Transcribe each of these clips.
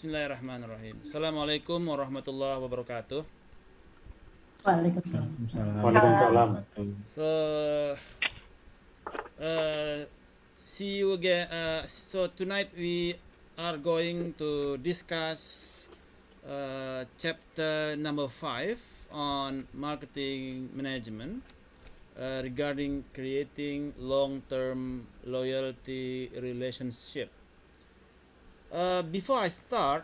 Bismillahirrahmanirrahim. Assalamualaikum warahmatullahi wabarakatuh. Waalaikumsalam. Waalaikumsalam. So, see you again. So tonight we are going to discuss chapter number 5 on marketing management regarding creating long-term loyalty relationship. Before I start,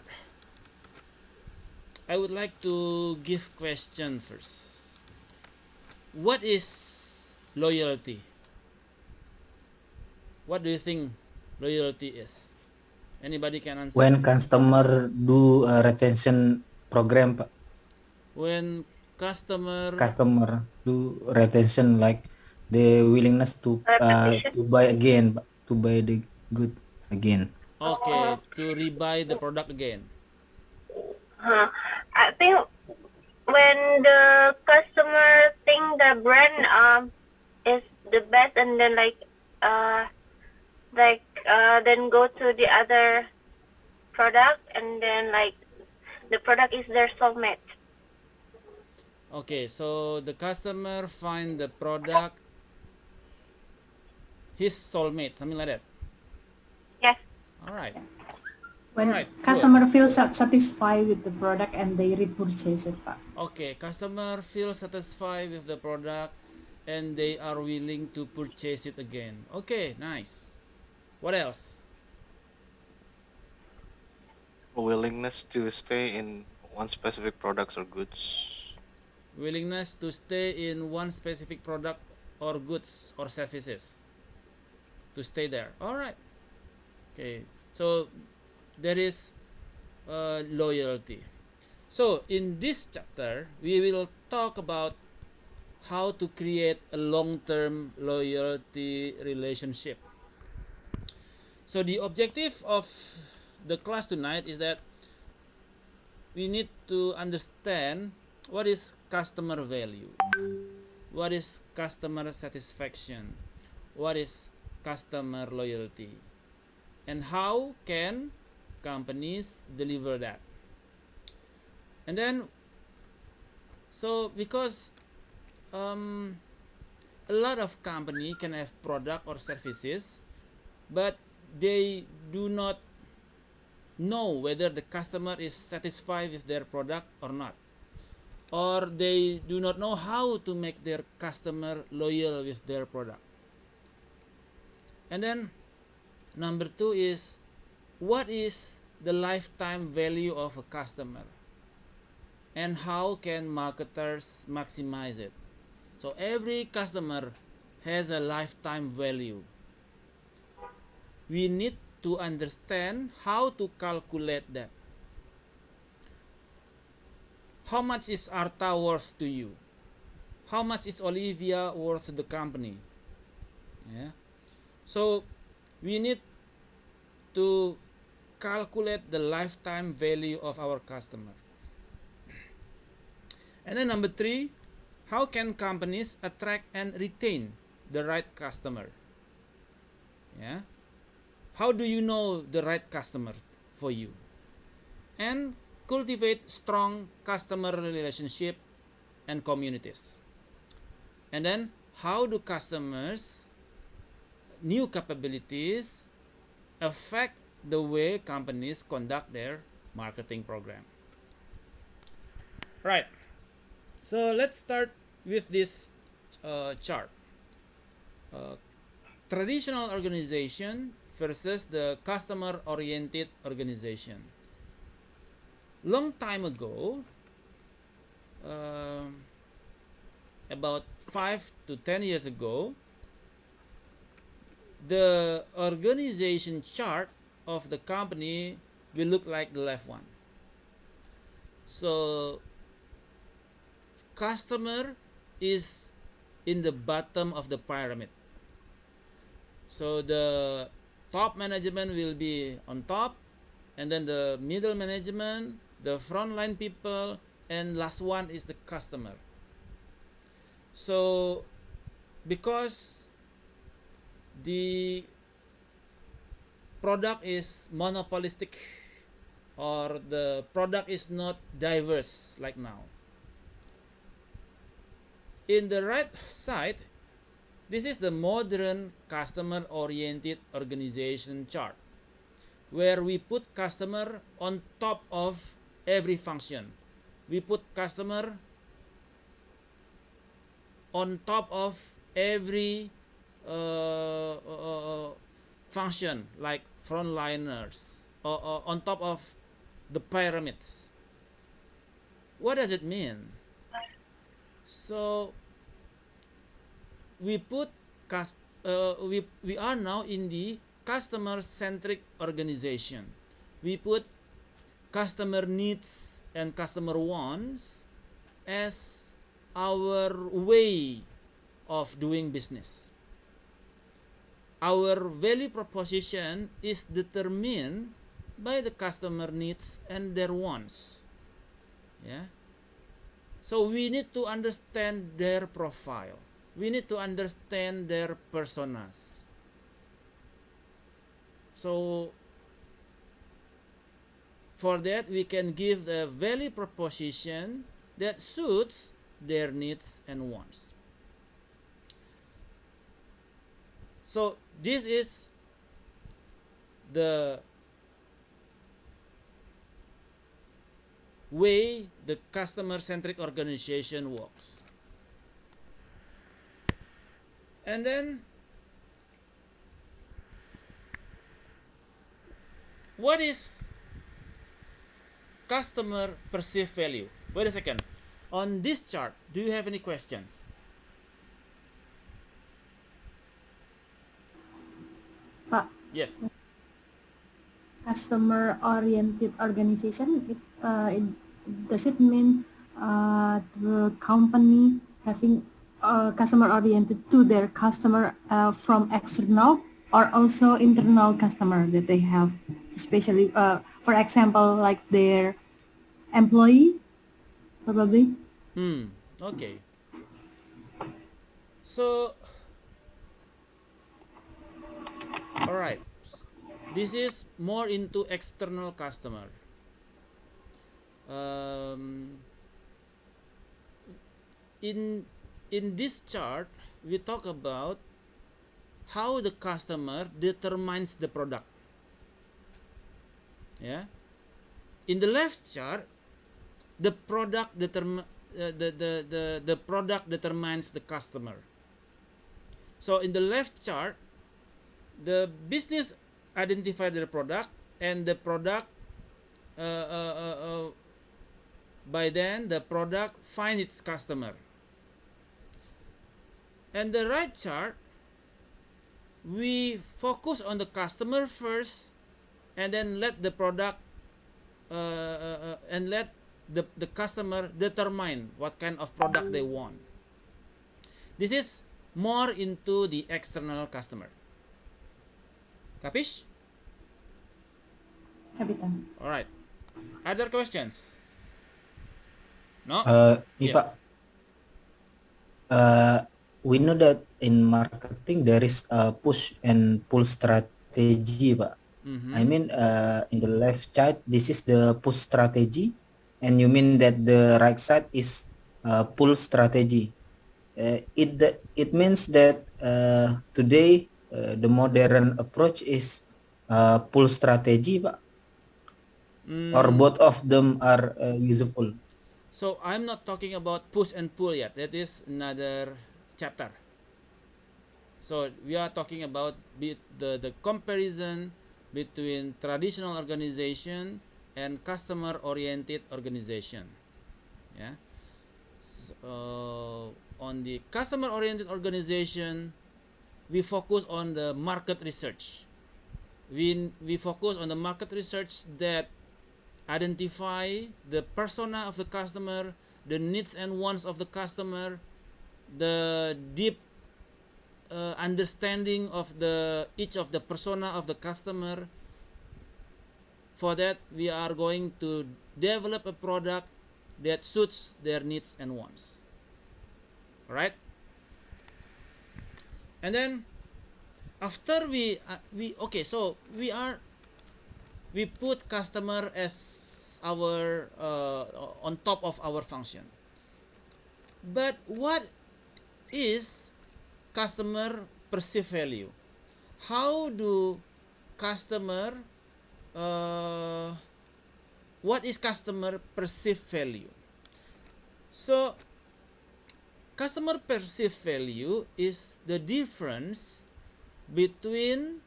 I would like to give question first. What is loyalty? What do you think loyalty is? Anybody can answer? When customer do a retention program, Pak. When customer do retention, like the willingness to buy again, Pak, to buy the good again. okay to rebuy the product again. I think when the customer think the brand is the best, and then then go to the other product, and then the product is their soulmate. Okay, so the customer find the product his soulmate, something like that. Yes. All right. When Alright, customer feels satisfied with the product and they repurchase it, Pak. Okay, customer feel satisfied with the product and they are willing to purchase it again. Okay, nice. What else? A willingness to stay in one specific products or goods. Willingness to stay in one specific product or goods or services. To stay there. All right. Okay, so there is loyalty. So in this chapter, we will talk about how to create a long-term loyalty relationship. So the objective of the class tonight is that we need to understand what is customer value, what is customer satisfaction, what is customer loyalty, and how can companies deliver that. And then, so because a lot of company can have product or services, but they do not know whether the customer is satisfied with their product or not, or they do not know how to make their customer loyal with their product. And then number 2 is, what is the lifetime value of a customer and how can marketers maximize it? So every customer has a lifetime value. We need to understand how to calculate that. How much is Arta worth to you? How much is Olivia worth to the company? Yeah. So we need to calculate the lifetime value of our customer. And then number 3, how can companies attract and retain the right customer? Yeah. How do you know the right customer for you? And cultivate strong customer relationship and communities. And then how do customers' new capabilities affect the way companies conduct their marketing program? Right. So let's start with this chart. Traditional organization versus the customer-oriented organization. Long time ago, about 5 to 10 years ago, the organization chart of the company will look like the left one. So customer is in the bottom of the pyramid. So the top management will be on top, and then the middle management, the frontline people, and last one is the customer. So because the product is monopolistic or the product is not diverse like now. In the right side, this is the modern customer oriented organization chart, where we put customer on top of every function. We put customer on top of every function, like frontliners, or on top of the pyramids. What does it mean? So we put we are now in the customer centric organization. We put customer needs and customer wants as our way of doing business. Our value proposition is determined by the customer needs and their wants. Yeah. So we need to understand their profile. We need to understand their personas. So for that, we can give the value proposition that suits their needs and wants. So this is the way the customer-centric organization works. And then, what is customer perceived value? Wait a second. On this chart, do you have any questions? Pak, Yes. customer oriented organization, does it mean the company having customer oriented to their customer from external or also internal customer that they have, especially for example like their employee probably? Okay. So, all right. This is more into external customer. Um, in this chart, we talk about how the customer determines the product. Yeah. In the left chart, the product the product determines the customer. So in the left chart, the business identify the product, and the product by then the product find its customer. And the right chart, we focus on the customer first, and then let the product and let the customer determine what kind of product they want. This is more into the external customer. Capish? Kapitan. All right. Other questions? No? Ini Yes. Pak, we know that in marketing there is a push and pull strategy, Pak. I mean, in the left side, this is the push strategy, and you mean that the right side is pull strategy. It means that today the modern approach is pull strategy, Pak, or both of them are useful. So I'm not talking about push and pull yet. That is another chapter. So we are talking about the comparison between traditional organization and customer oriented organization. Yeah. So, on the customer oriented organization, we focus on the market research. We focus on the market research that identify the persona of the customer, the needs and wants of the customer, the deep understanding of the each of the persona of the customer. For that, we are going to develop a product that suits their needs and wants. Right? And then after we okay, so we are we put customer as our on top of our function. But what is customer perceived value? How do customer uh, what is customer perceived value? So customer perceived value is the difference between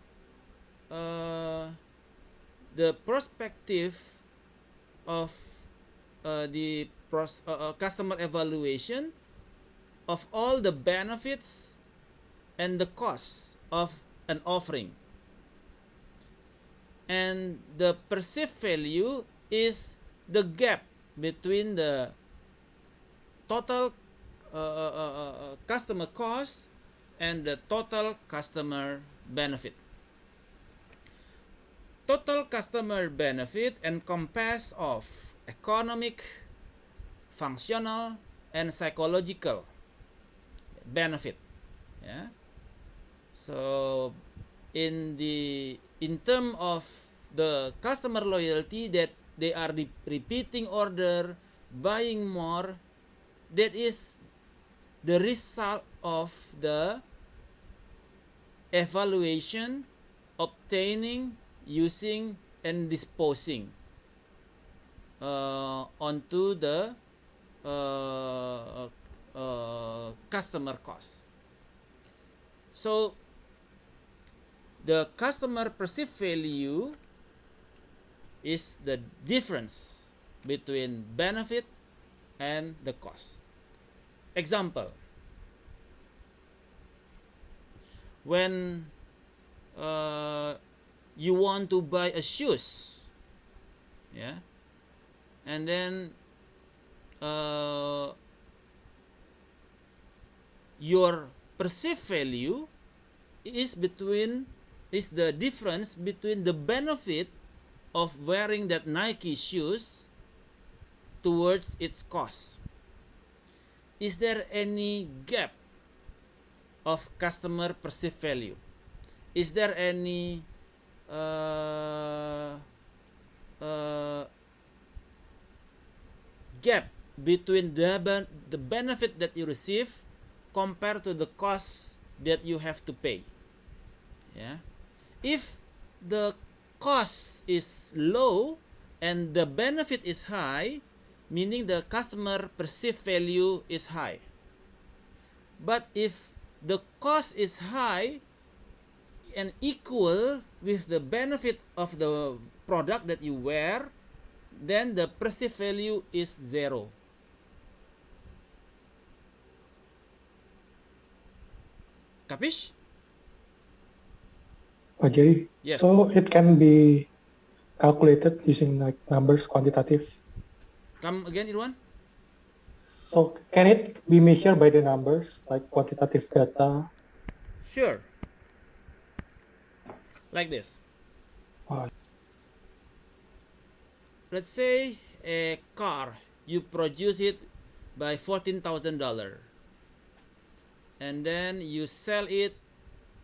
uh, the perspective of the customer evaluation of all the benefits and the cost of an offering, and the perceived value is the gap between the total customer cost and the total customer benefit. Total customer benefit encompass of economic, functional, and psychological benefit. Yeah. So in term of the customer loyalty, that they are repeating order, buying more, that is the result of the evaluation, obtaining, using, and disposing onto the customer cost. So the customer perceived value is the difference between benefit and the cost. Example, when you want to buy a shoes, yeah, and then your perceived value is the difference between the benefit of wearing that Nike shoes towards its cost. Is there any gap of customer perceived value? Is there any gap between the benefit that you receive compared to the cost that you have to pay? Yeah. If the cost is low and the benefit is high, meaning the customer perceived value is high. But if the cost is high and equal with the benefit of the product that you wear, then the perceived value is zero. Capish? Okay. Yes. So it can be calculated using like numbers, quantitative. Come again, Irwan? So can it be measured by the numbers, like quantitative data? Sure. Like this. Uh, Let's say a car, you produce it by $14,000 and then you sell it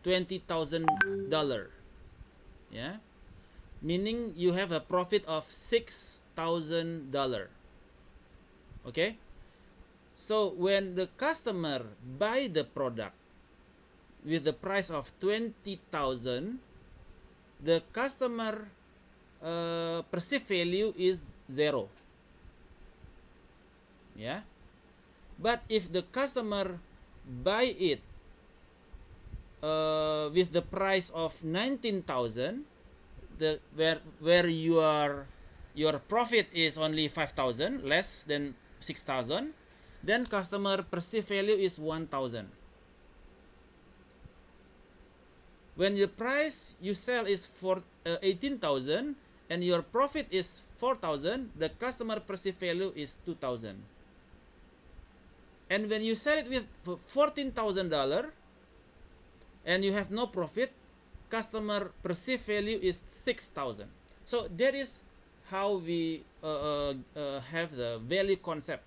$20,000. Yeah, meaning you have a profit of $6,000. Okay, so when the customer buy the product with the price of 20,000, the customer perceived value is zero. Yeah, but if the customer buy it with the price of 19,000, the where your profit is only 5,000, less than 6,000, then customer perceived value is 1,000. When the price you sell is for 18,000 and your profit is 4,000, the customer perceived value is 2,000. And when you sell it with $14,000 and you have no profit, customer perceived value is 6,000. So that is how we have the value concept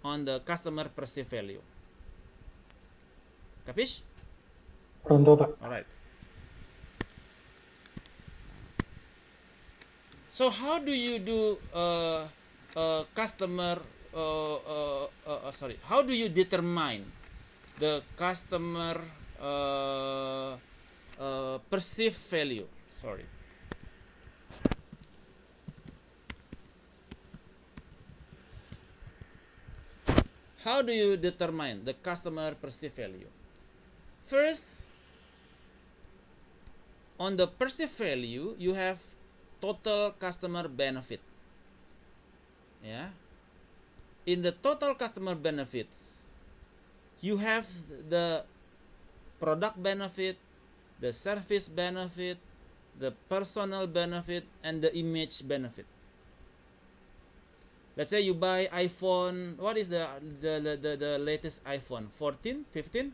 on the customer perceived value. Capish? Pronto, Pak. All right. So how do you do customer? Sorry, how do you determine the customer perceived value? Sorry. How do you determine the customer perceived value? First, on the perceived value, you have total customer benefit. Yeah. In the total customer benefits, you have the product benefit, the service benefit, the personal benefit, and the image benefit. Let's say you buy iPhone. What is the latest iPhone? 14, 15?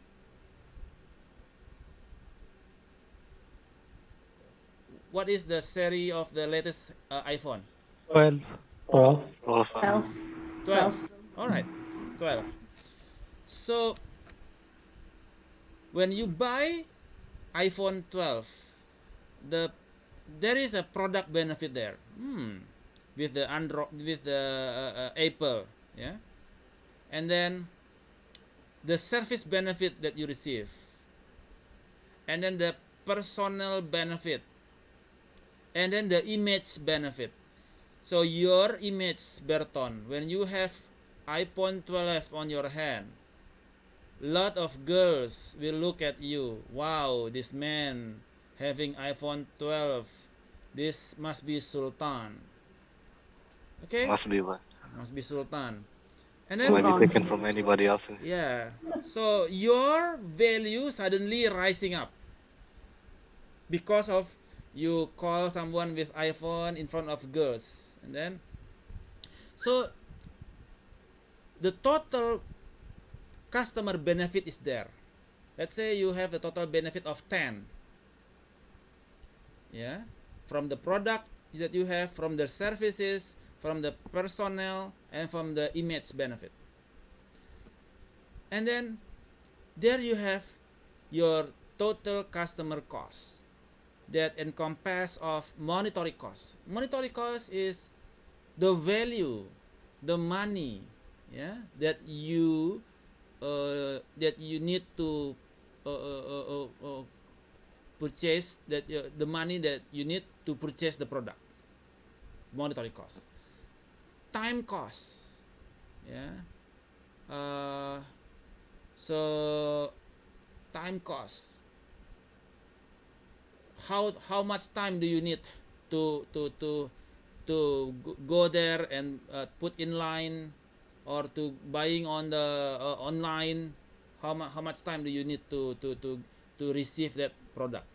What is the series of the latest iPhone? 12. 12. 12. 12. 12. All right, 12. So when you buy iPhone 12, the there is a product benefit there. With the Android, with the Apple, yeah, and then the service benefit that you receive, and then the personal benefit, and then the image benefit. So your image, Berton, when you have iPhone 12 on your hand, lot of girls will look at you. Wow, this man having iPhone 12. This must be Sultan. Okay? Must be one. Must be Sultan. And It might then, be Sultan. taken from anybody else. yeah. So your value suddenly rising up because of you call someone with iPhone in front of girls. And then, so the total customer benefit is there. Let's say you have the total benefit of 10. Yeah. From the product that you have, from the services, from the personnel, and from the image benefit. And then there you have your total customer cost that encompass of monetary cost. Monetary cost is the value, the money, yeah, that you need to purchase, the money that you need to purchase the product. Monetary cost, time cost, yeah. So time cost. How much time do you need to go there and put in line, or to buying on the online? How much time do you need to receive that product?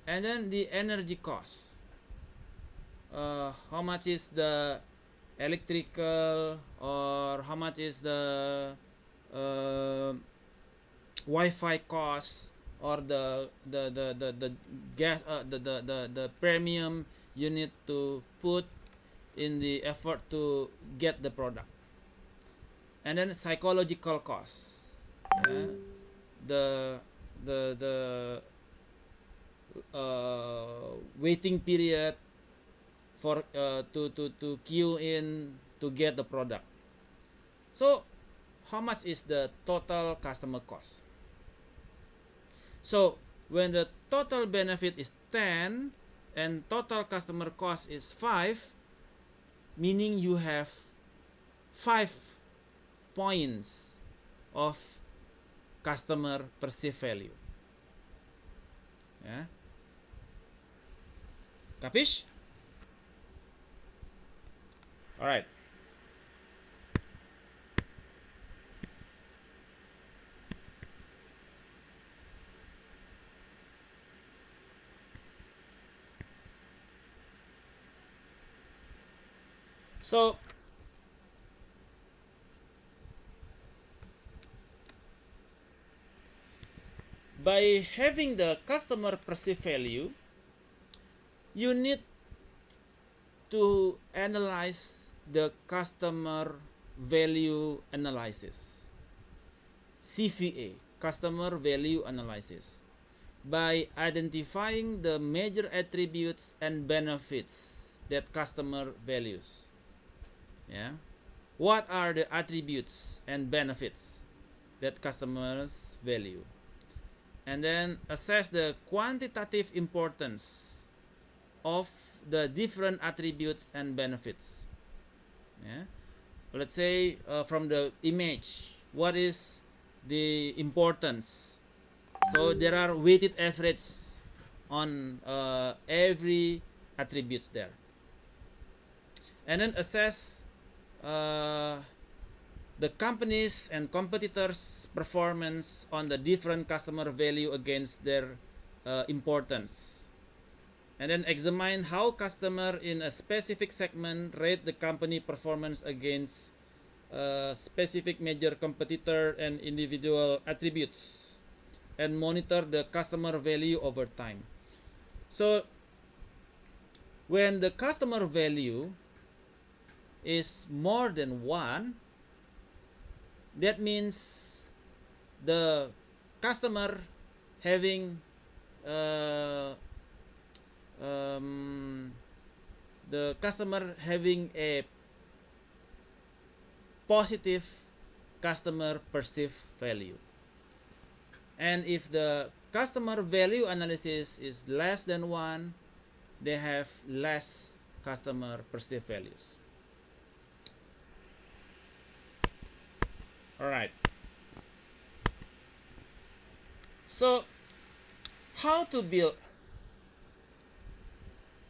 And then the energy cost. How much is the electrical, or how much is the uh, Wi-Fi cost, or the gas, the premium you need to put in the effort to get the product. And then psychological costs, yeah? the the waiting period for to queue in to get the product. So how much is the total customer cost? So when the total benefit is 10 and total customer cost is 5, meaning you have 5 points of customer perceived value. Yeah. Capish? All right. So by having the customer perceived value, you need to analyze the customer value analysis, CVA, customer value analysis. by identifying the major attributes and benefits that customer values. Yeah. What are the attributes and benefits that customers value? And then assess the quantitative importance of the different attributes and benefits. Yeah. Let's say from the image, what is the importance? So there are weighted average on every attributes there, and then assess uh, the companies and competitors' performance on the different customer value against their importance, and then examine how customer in a specific segment rate the company performance against specific major competitor and individual attributes, and monitor the customer value over time. So when the customer value is more than one, that means the customer having uh, um, the customer having a positive customer perceived value. And if the customer value analysis is less than one, they have less customer perceived values. All right. So, how to build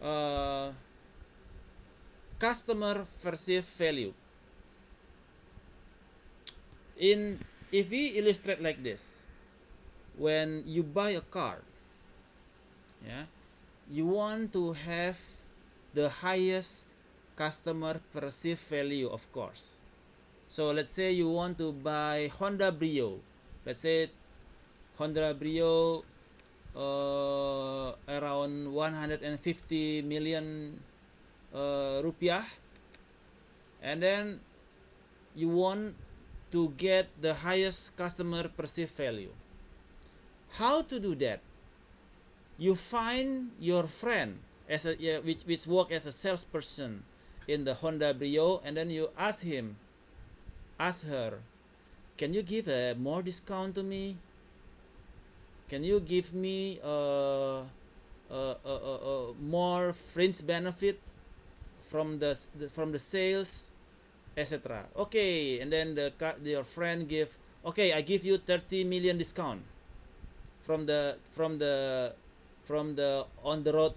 uh, customer perceived value? In if we illustrate like this, when you buy a car, yeah, you want to have the highest customer perceived value, of course. So let's say you want to buy Honda Brio. Let's say Honda Brio around 150 million rupiah, and then you want to get the highest customer perceived value. How to do that? You find your friend as a which work as a salesperson in the Honda Brio, and then you ask her, can you give a more discount to me? Can you give me more fringe benefit from the sales, etc. Okay, and then your friend give, okay, I give you 30 million discount from the on the road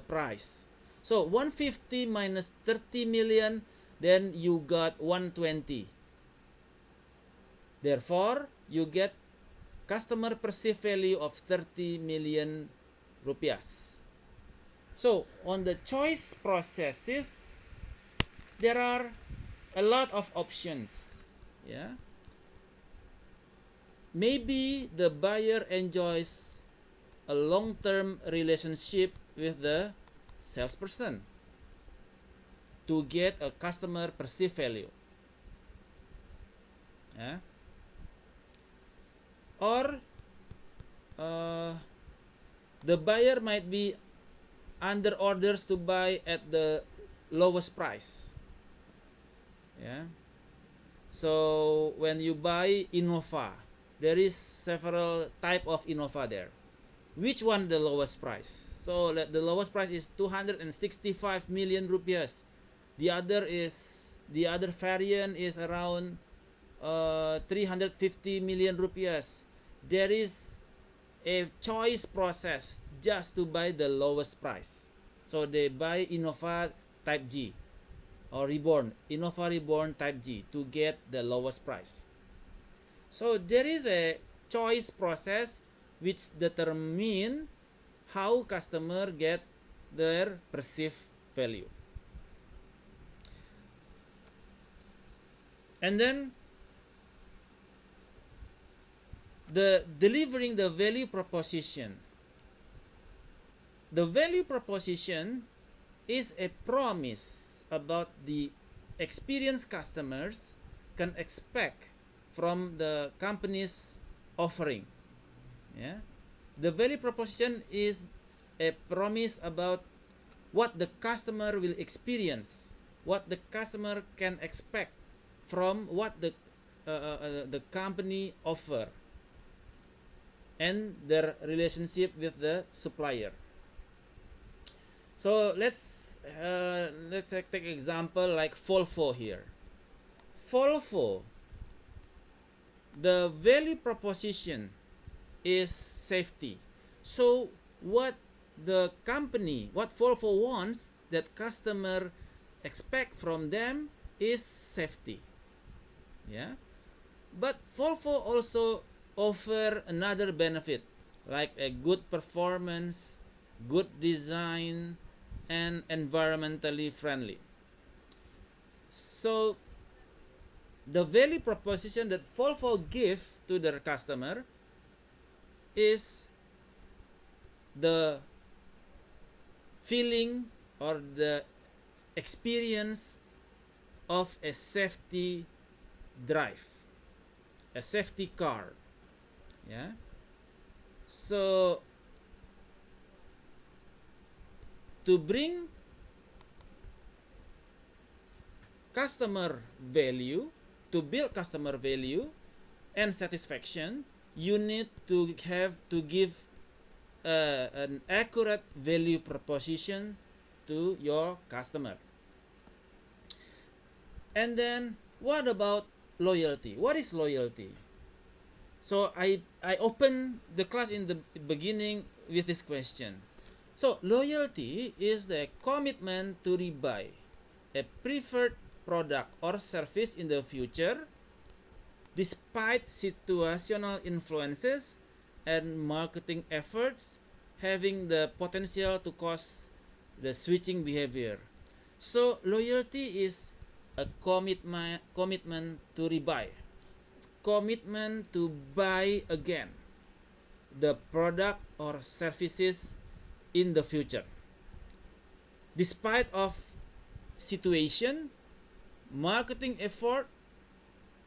price. So 150 minus 30 million, then you got 120. Therefore, you get customer perceived value of 30 million rupiah. So on the choice processes, there are a lot of options. Yeah. Maybe the buyer enjoys a long-term relationship with the salesperson to get a customer perceived value. Yeah. Or the buyer might be under orders to buy at the lowest price. Yeah. So when you buy Innova, there is several type of Innova there. Which one the lowest price? So the lowest price is 265 million rupiahs. The other variant is around 350 million rupiahs. There is a choice process just to buy the lowest price. So they buy Innova Type G or Innova Reborn Type G to get the lowest price. So there is a choice process which determine how customer get their perceived value. And then the delivering the value proposition. The value proposition is a promise about the experienced customers can expect from the company's offering. Yeah. The value proposition is a promise about what the customer will experience, what the customer can expect from what the company offer, and their relationship with the supplier. So let's take example like Volvo here. Volvo, the value proposition is safety. So what what Volvo wants that customer expect from them is safety. Yeah. But Volvo also offer another benefit like a good performance, good design, and environmentally friendly. So the value proposition that Volvo give to their customer is the feeling or the experience of a safety drive, a safety car. Yeah. So to bring customer value, to build customer value and satisfaction, you need to have to give an accurate value proposition to your customer. And then what about loyalty? What is loyalty? So I open the class in the beginning with this question. So loyalty is the commitment to rebuy a preferred product or service in the future despite situational influences and marketing efforts having the potential to cause the switching behavior. So loyalty is a commitment to rebuy, commitment to buy again the product or services in the future despite of situation, marketing effort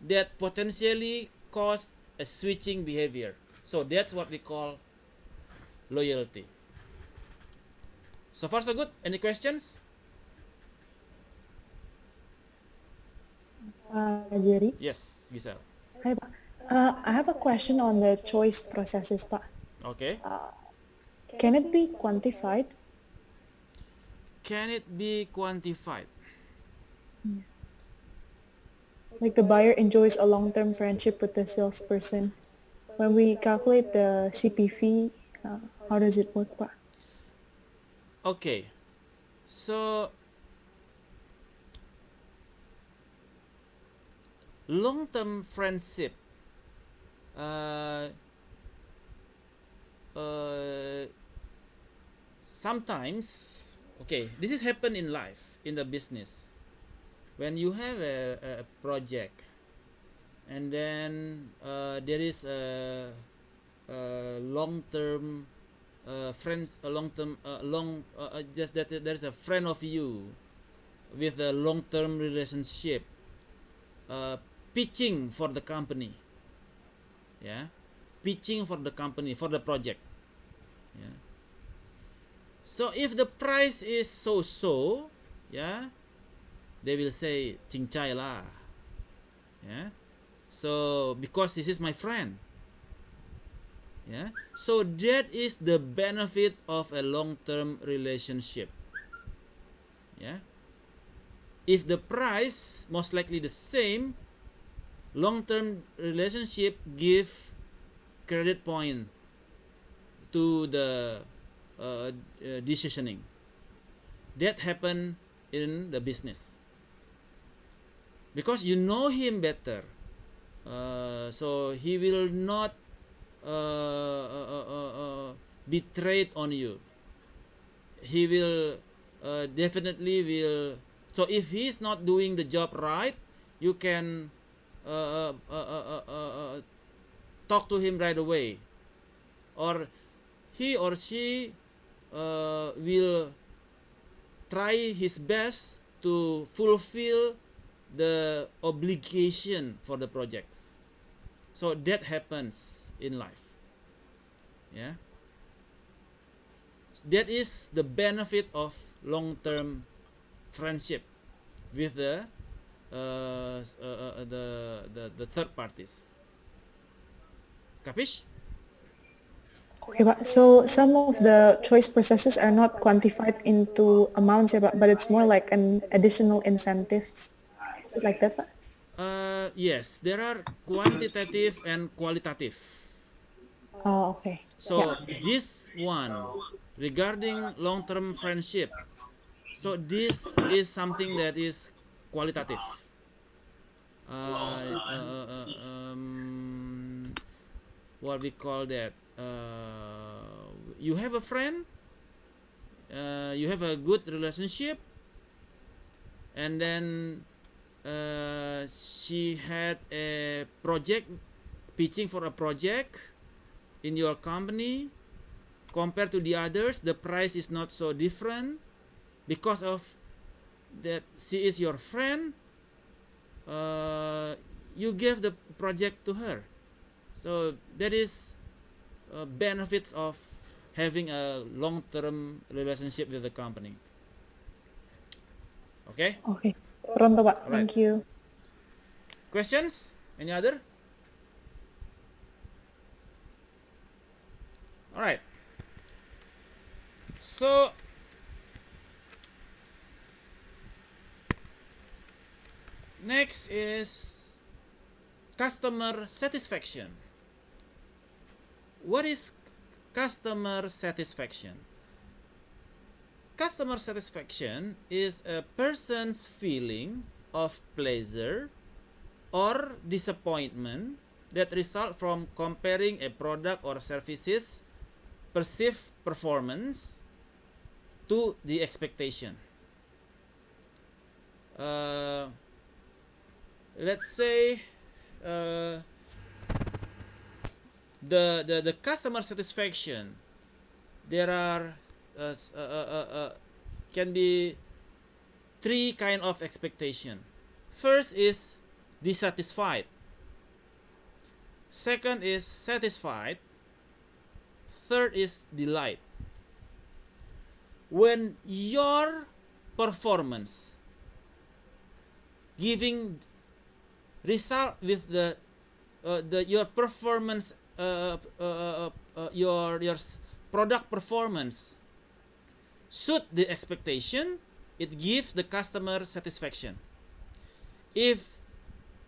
that potentially cause a switching behavior. So that's what we call loyalty. So far so good. Any questions? Jerry. Yes, Giselle. Hi, Pak. I have a question on the choice processes, Pak. Okay. Can it be quantified? Can it be quantified? Like the buyer enjoys a long-term friendship with the salesperson. When we calculate the CPV, how does it work, Pak? Okay. So long-term friendship uh, sometimes, okay, this is happen in life, in the business. When you have a project and then there is a long-term friends, a long-term just that there's a friend of you with a long-term relationship uh, pitching for the company. Yeah, pitching for the company, for the project. Yeah. So if the price is so, yeah, they will say cincai lah. Yeah. So because this is my friend. Yeah. So that is the benefit of a long-term relationship. Yeah. If the price most likely the same, long-term relationship give credit point to the decisioning. That happen in the business because you know him better, so he will not betray on you. He will definitely will. So if he's not doing the job right, you can talk to him right away, or he or she will try his best to fulfill the obligation for the projects. So that happens in life. Yeah. that is the benefit of long-term friendship with the third parties. Capish? Okay, so some of the choice processes are not quantified into amounts, yeah, but it's more like an additional incentives. Is it like that, Pak? Yes, there are quantitative and qualitative. Oh, okay. Yeah. So this one regarding long-term friendship. So this is something that is qualitative. Uh, uh, uh, um, what we call that? You have a friend. You have a good relationship, and then she had a project, pitching for a project in your company. Compared to the others, the price is not so different because of that she is your friend. You gave the project to her, so that is benefits of having a long-term relationship with the company. Okay. Okay. Pronto, Pak. All right. Thank you. Questions? Any other? All right. So next is customer satisfaction. What is customer satisfaction? Customer satisfaction is a person's feeling of pleasure or disappointment that result from comparing a product or services perceived performance to the expectation. Let's say the customer satisfaction, there are can be three kind of expectation. First is dissatisfied, second is satisfied, third is delight. When your performance giving result with the your performance your product performance suit the expectation, it gives the customer satisfaction. If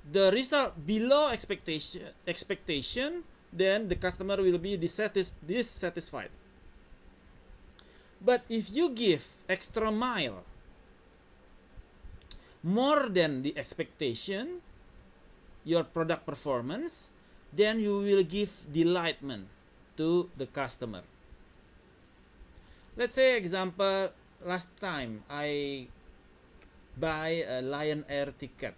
the result below expectation, then the customer will be dissatisfied. But if you give extra mile more than the expectation, your product performance, then you will give delightment to the customer. Let's say example, last time I buy a Lion Air ticket.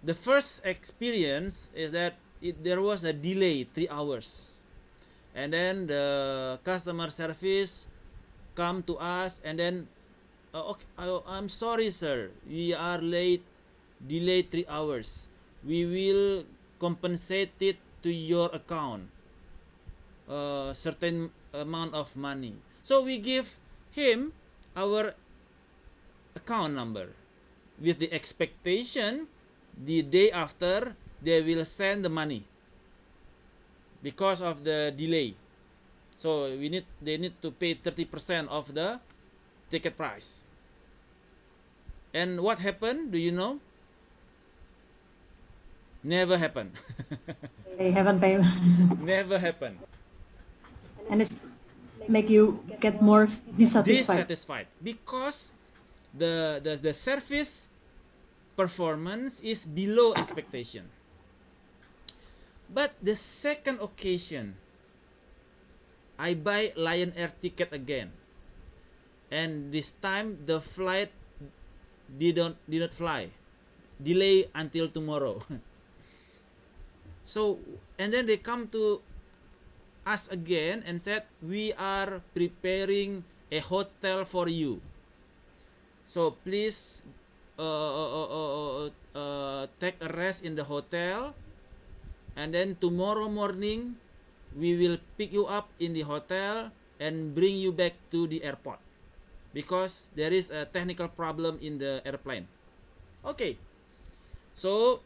The first experience is that there was a delay 3 hours, and then the customer service come to us and then okay, I'm sorry sir, we are late, delayed 3 hours, we will compensate it to your account, certain amount of money. So we give him our account number with the expectation the day after they will send the money because of the delay. So they need to pay 30% of the ticket price. And what happened? Do you know? Never happened. They haven't paid. Never happened. And it's make you get more dissatisfied. Dissatisfied because the service performance is below expectation. But the second occasion, I buy Lion Air ticket again, and this time the flight did not fly, delay until tomorrow. So and then they come to us again and said, we are preparing a hotel for you, so please take a rest in the hotel, and then tomorrow morning we will pick you up in the hotel and bring you back to the airport because there is a technical problem in the airplane. Okay, so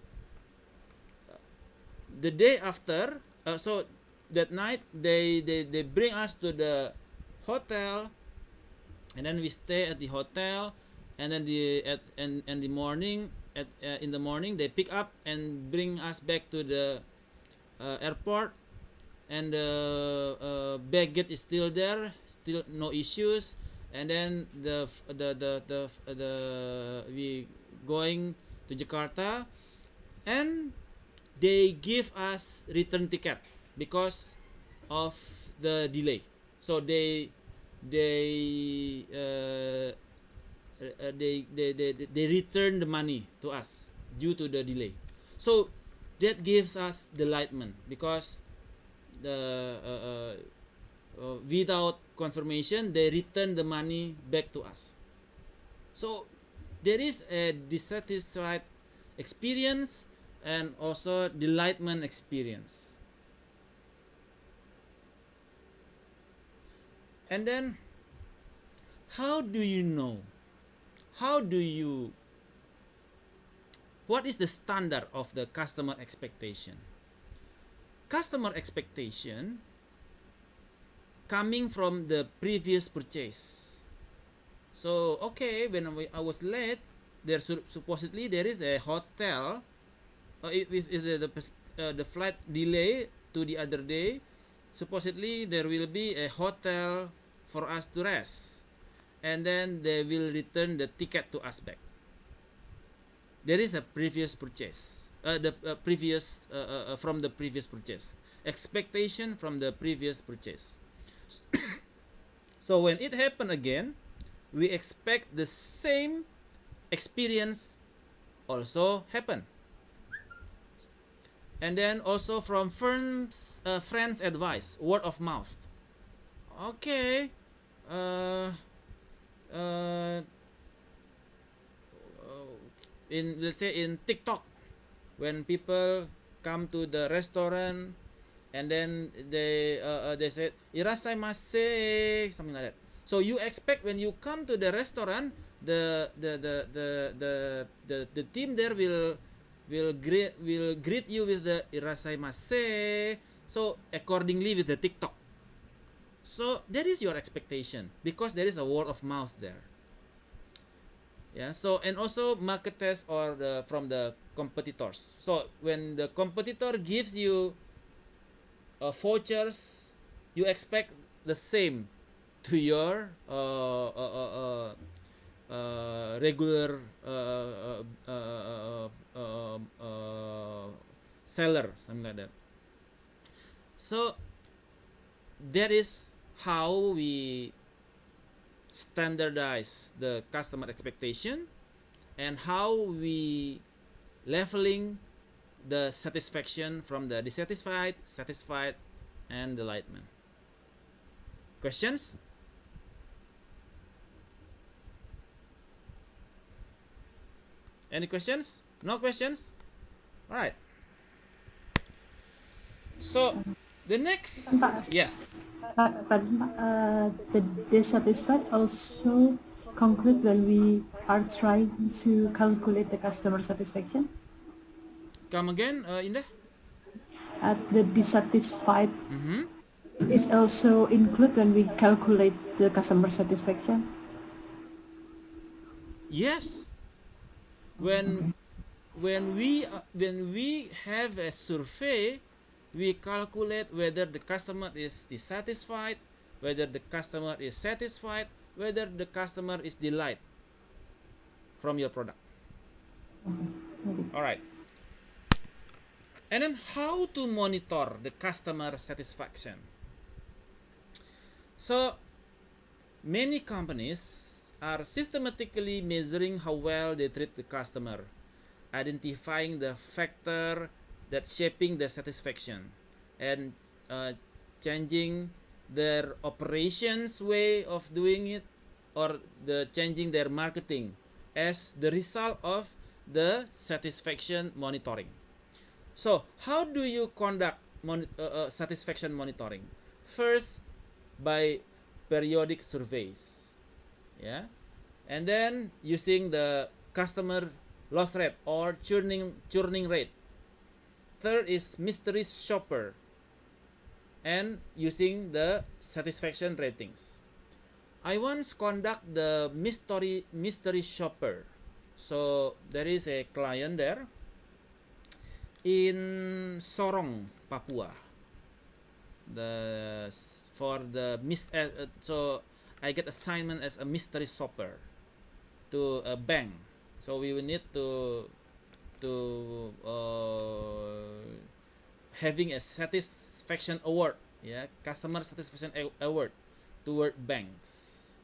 the day after, so that night they bring us to the hotel, and then we stay at the hotel, and then the morning in the morning they pick up and bring us back to the airport, and the baggage is still there, still no issues, and then the we going to Jakarta, and they give us return ticket because of the delay. So they return the money to us due to the delay. So that gives us delightment because without confirmation they return the money back to us. So there is a dissatisfied experience and also delightment experience. And then how do you know, what is the standard of the customer expectation? Customer expectation coming from the previous purchase. So okay, when I was late, there supposedly there is a hotel. If the flight delay to the other day, supposedly there will be a hotel for us to rest, and then they will return the ticket to us back. There is a previous purchase, previous from the previous purchase, expectation from the previous purchase. So when it happen again, we expect the same experience also happen. And then also from friends advice, word of mouth. Okay, in, let's say, in TikTok, when people come to the restaurant and then they said irasaimasu, something like that. So you expect when you come to the restaurant, the team there will greet you with the irasaimasu. So accordingly with the TikTok. So that is your expectation because there is a word of mouth there. Yeah. So and also market test or from the competitors. So when the competitor gives you vouchers, you expect the same to your regular seller, something like that. So that is how we standardize the customer expectation and how we leveling the satisfaction from the dissatisfied, satisfied, and delightment. Questions? Any questions? No questions? All right. So the next, yes. The dissatisfied also conclude when we are trying to calculate the customer satisfaction. Come again, Indah? The dissatisfied is also include when we calculate the customer satisfaction. Yes. When we have a survey, we calculate whether the customer is dissatisfied, whether the customer is satisfied, whether the customer is delighted from your product. All right. And then how to monitor the customer satisfaction? So many companies are systematically measuring how well they treat the customer, identifying the factor that's shaping the satisfaction, and changing their operations way of doing it, or the changing their marketing as the result of the satisfaction monitoring. So how do you conduct satisfaction monitoring. First, by periodic surveys, yeah, and then using the customer loss rate or churning rate. Third is mystery shopper and using the satisfaction ratings. I once conduct the mystery shopper. So there is a client there in Sorong, Papua. So I get assignment as a mystery shopper to a bank. So we will need to having a satisfaction award, yeah, customer satisfaction award toward banks.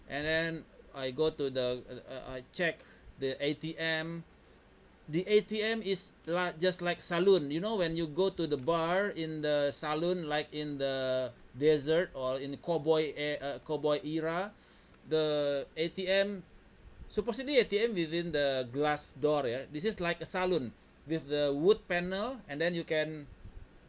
And then I go to I check the ATM. The ATM is just like saloon. You know, when you go to the bar in the saloon, like in the desert or in cowboy era, the ATM, supposedly ATM within the glass door. Yeah, this is like a saloon with the wood panel, and then you can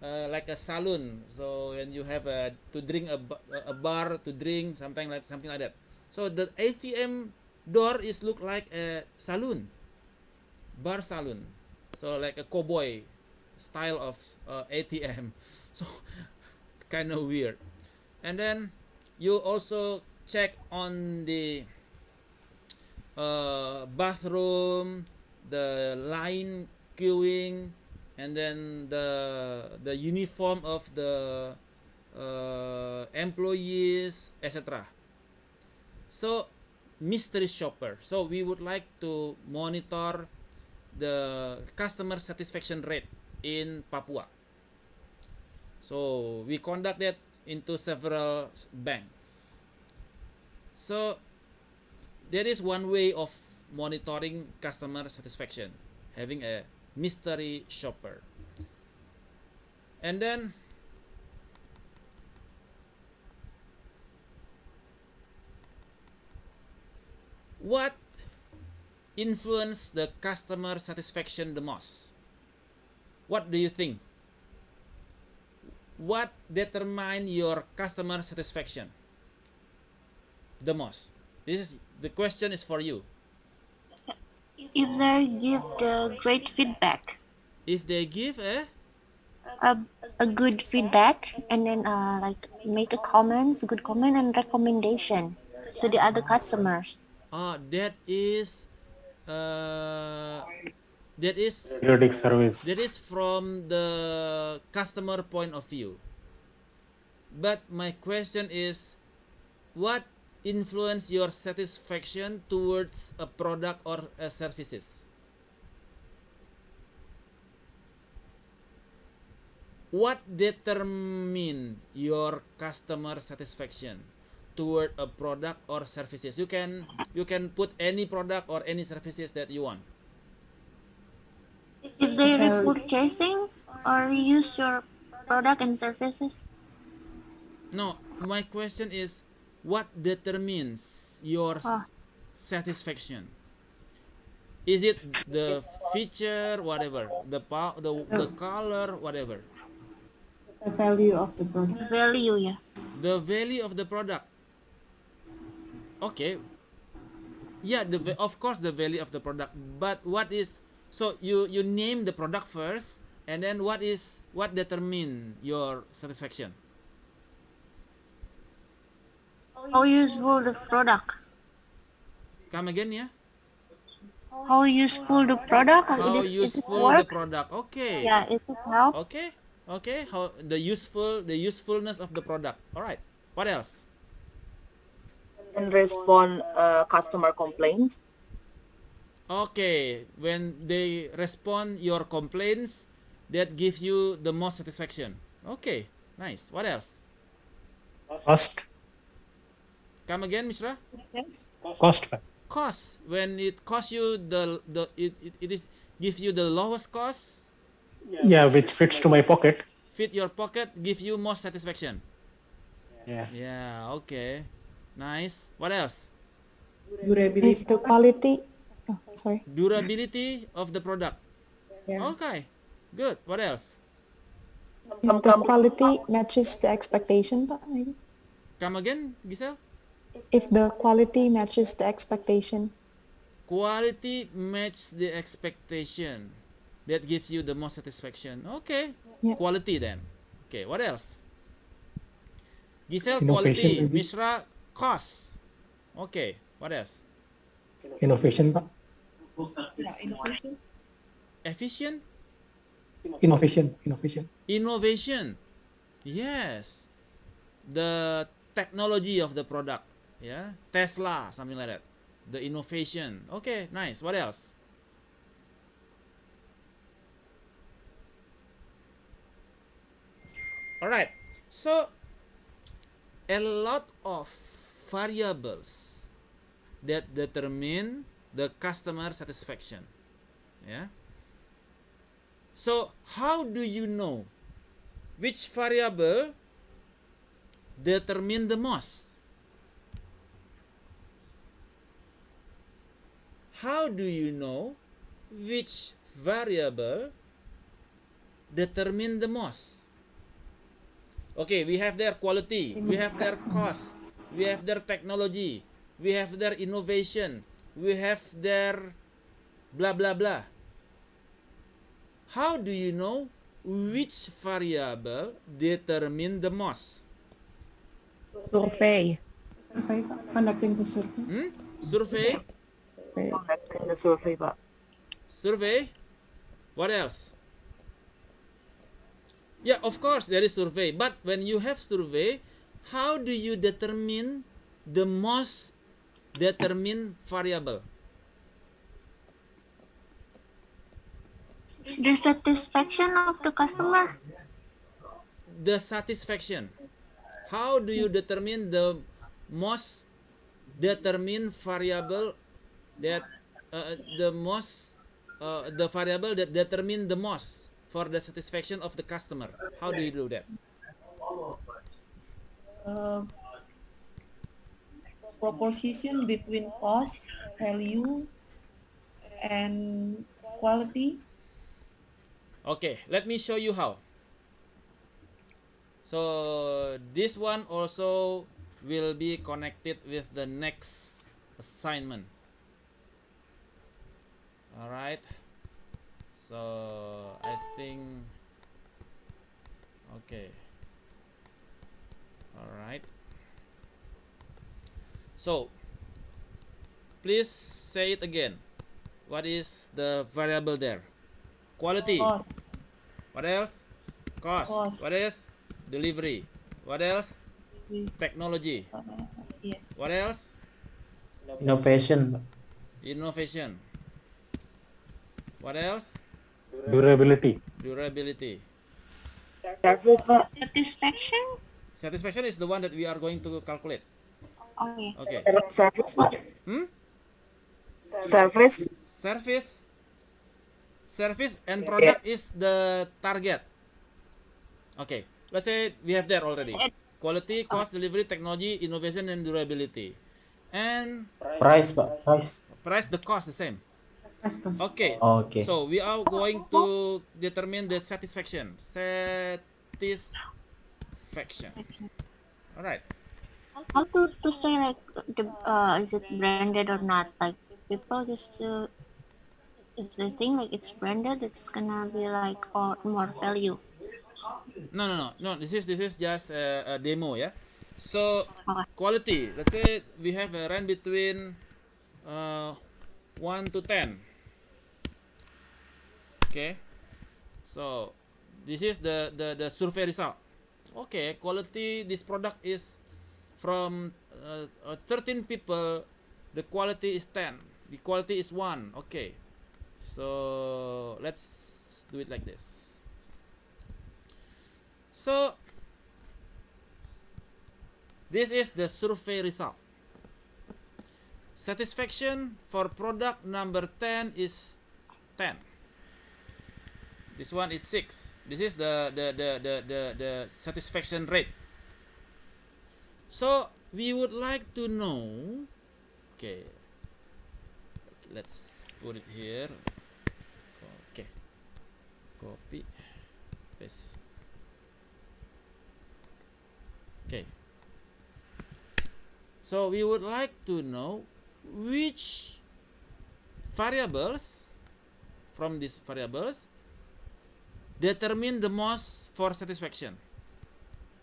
like a saloon. So when you have to drink a bar to drink something like that. So the ATM door is look like a saloon, bar saloon. So like a cowboy style of ATM. So kind of weird. And then you also check on the bathroom, the line queuing, and then the uniform of the employees, etc. So mystery shopper. So we would like to monitor the customer satisfaction rate in Papua. So we conduct that into several banks. So there is one way of monitoring customer satisfaction, having a mystery shopper. And then what influence the customer satisfaction the most? What do you think? What determine your customer satisfaction the most? The question is for you. If they give the great feedback, If they give a, a good feedback, and then like make a good comment and recommendation to the other customers. that is uh, that is Periodic service. that is from the customer point of view. But my question is, what influence your satisfaction towards a product or a services? What determine your customer satisfaction toward a product or services? You can put any product or any services that you want. If they repurchasing or use your product and services. No, my question is, what determines your satisfaction? Is it the feature, whatever, the color, whatever? The value of the product. Value, yes. The value of the product. Okay. Yeah, of course the value of the product. But what is, so you name the product first, and then what determine your satisfaction? How useful the product? Come again, yeah. How useful the product? How Is it useful the work? product? Okay. Yeah, is it help? Okay. How the usefulness of the product. All right. What else? And respond customer complaints. Okay, when they respond your complaints, that gives you the most satisfaction. Okay, nice. What else? Cost. Come again, Mishra. Cost. Cost. When it costs you it is gives you the lowest cost. Yeah, which fits to my pocket. Fit your pocket, give you most satisfaction. Yeah. Yeah. Okay. Nice. What else? Durability. If the quality. Oh, sorry. Durability of the product. Yeah. Okay. Good. What else? If the quality matches the expectation, Pak, maybe. Come again, Giselle? If the quality matches the expectation. Quality match the expectation. That gives you the most satisfaction. Okay. Yeah. Quality then. Okay, what else? Giselle, Innovation quality. maybe. Mishra, cost. Okay, what else? Innovation, Pak. Innovation. Efficient? Innovation. Innovation. Yes. The technology of the product. Yeah. Tesla, something like that. The innovation. Okay, nice. What else? Alright. So, a lot of variables that determine the customer satisfaction. Yeah. So, how do you know which variable determine the most? How do you know which variable determine the most? Okay, we have their quality, we have their cost, we have their technology, we have their innovation, we have their blah blah blah. How do you know which variable determine the most? Survey. Survey, Pak. Conducting the survey. Survey? Conducting the survey, Pak. Survey? What else? Yeah, of course there is survey, but when you have survey, how do you determine the most determined variable? The satisfaction of the customer. The satisfaction. How do you determine the most determined variable that the variable that determine the most for the satisfaction of the customer? How do you do that? Uh, Proposition between cost, value, and quality. Okay, let me show you how. So this one also will be connected with the next assignment. All right. So I think okay. All right. So please say it again. What is the variable there? Quality. Cost. What else? Cost. Cost. What else? Delivery. What else? Technology. Yes. What else? Innovation, Pak. Innovation. What else? Durability. Durability. Service, Pak. Satisfaction? Satisfaction is the one that we are going to calculate. Oh, yes. Okay. Service, Pak. Hmm? Service. Service. Service and product is the target. Okay. Let's say we have there already. Quality, cost, delivery, technology, innovation, and durability. And Price, Pak. Price. price, the cost the same. Okay. Okay. So we are going to determine the satisfaction. Satisfaction. All right. How to say like is it branded or not? Like people just if they think like it's branded, it's gonna be like or more value. No. This is just a demo, yeah. So Okay. quality. Let's say we have a range between uh, 1 to 10. Okay. So this is the survey result. Okay, quality. This product is from 13 people. The quality is 10. The quality is 1. Okay. So let's do it like this. So this is the survey result. Satisfaction for product number 10 is 10. This one is 6. This is the satisfaction rate. So we would like to know. Okay, let's put it here. Okay, copy, paste. Okay. So we would like to know which variables from these variables determine the most for satisfaction.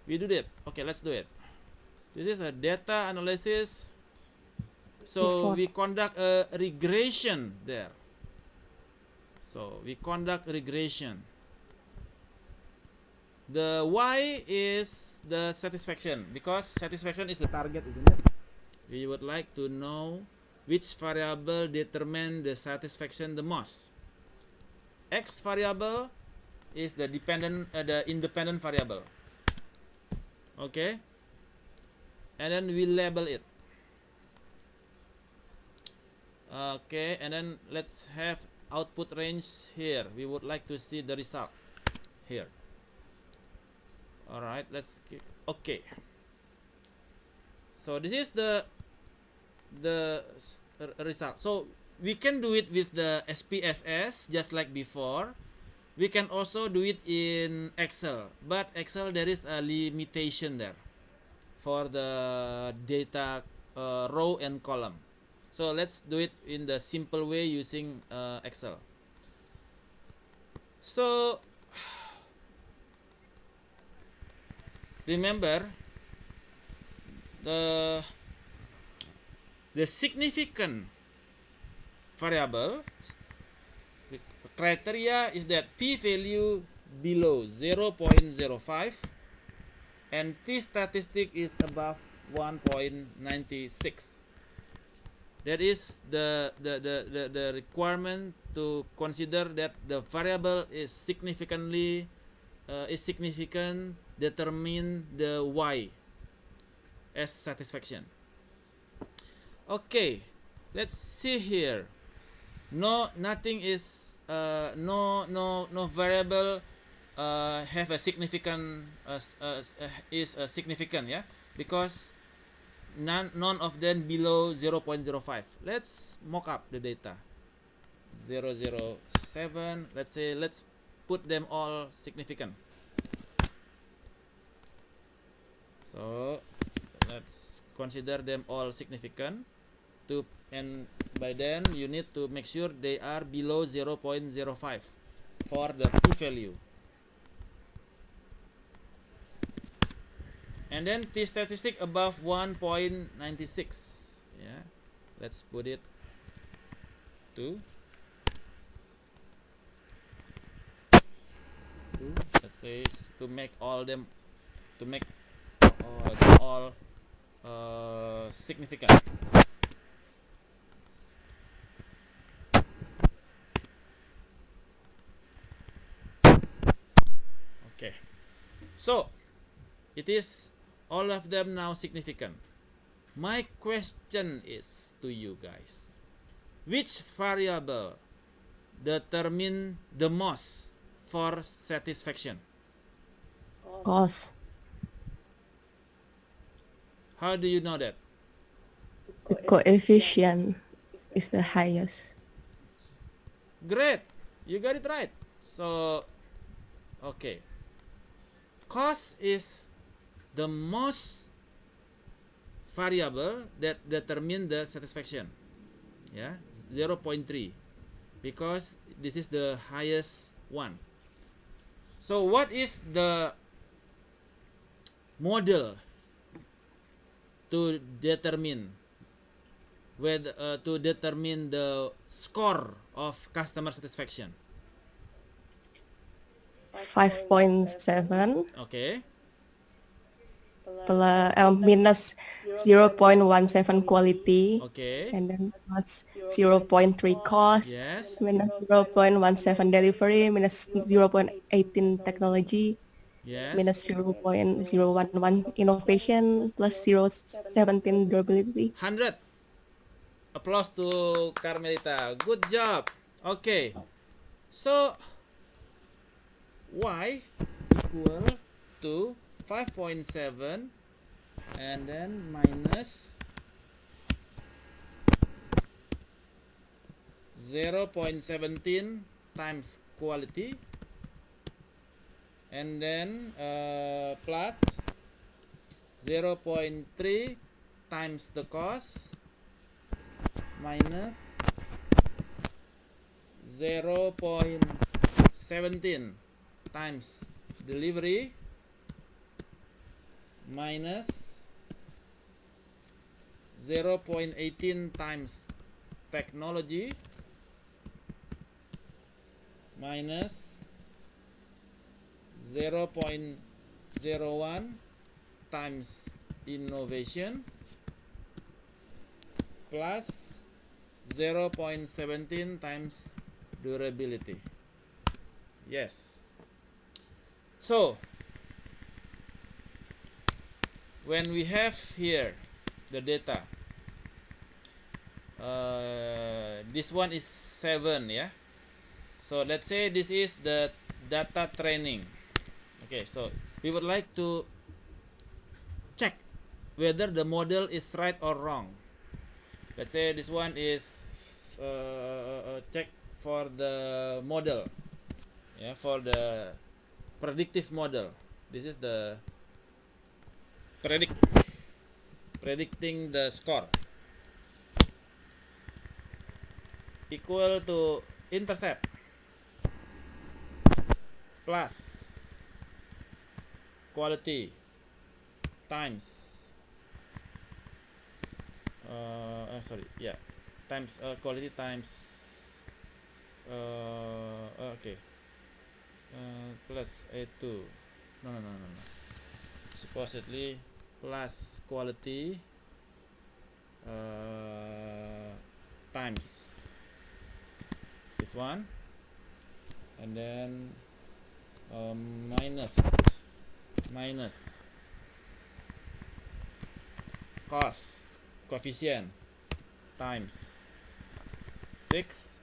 We do that. Okay, let's do it. This is a data analysis. So we conduct a regression there. So we conduct regression. The Y is the satisfaction, because satisfaction is the target, isn't it? We would like to know which variable determine the satisfaction the most. X variable is the independent variable. Okay, and then we label it. Okay, and then let's have output range here. We would like to see the result here. All right, let's click OK. So this is the result. So we can do it with the SPSS just like before. We can also do it in Excel, but Excel there is a limitation there for the data row and column. So let's do it in the simple way using Excel. So remember the significant variable criteria is that p-value below 0.05 and t-statistic is above 1.96. That is the requirement to consider that the variable is significant, determine the y as satisfaction. Okay, let's see here. Nothing is no variable have a significant is significant, yeah, because none of them below 0.05. Let's mock up the data. 007. Let's put them all significant. So let's consider them all significant. And by then you need to make sure they are below 0.05 for the p-value. And then t-statistic above 1.96. Yeah, let's put it to let's say to make all them all significant. Okay, so it is all of them now significant. My question is to you guys, which variable determine the most for satisfaction? Cost. How do you know that? The coefficient is the highest. Great, you got it right. So okay, cost is the most variable that determine the satisfaction. Yeah, 0.3, because this is the highest one. So what is the model to determine whether to determine the score of customer satisfaction? 5.7 Okay. plus minus 0.17 quality. Okay. And then plus 0.3 cost. Yes. Minus 0.17 delivery. Minus 0.18 technology. Yes. Minus 0.011 innovation. Plus 0.17 durability. 100. Applause to Carmelita. Good job. Okay. So y equal to 5.7 and then minus 0.17 times quality and then plus 0.3 times the cost minus 0.17 times delivery minus 0.18 times technology minus 0.01 times innovation plus 0.17 times durability. Yes. So when we have here the data, this one is 7, yeah. So let's say this is the data training. Okay, so we would like to check whether the model is right or wrong. Let's say this one is check for the model, yeah, for the predictive model. This is the predicting the score equal to intercept plus quality times times quality times okay, plus A2, no, supposedly plus quality times this one, and then minus cost coefficient times 6,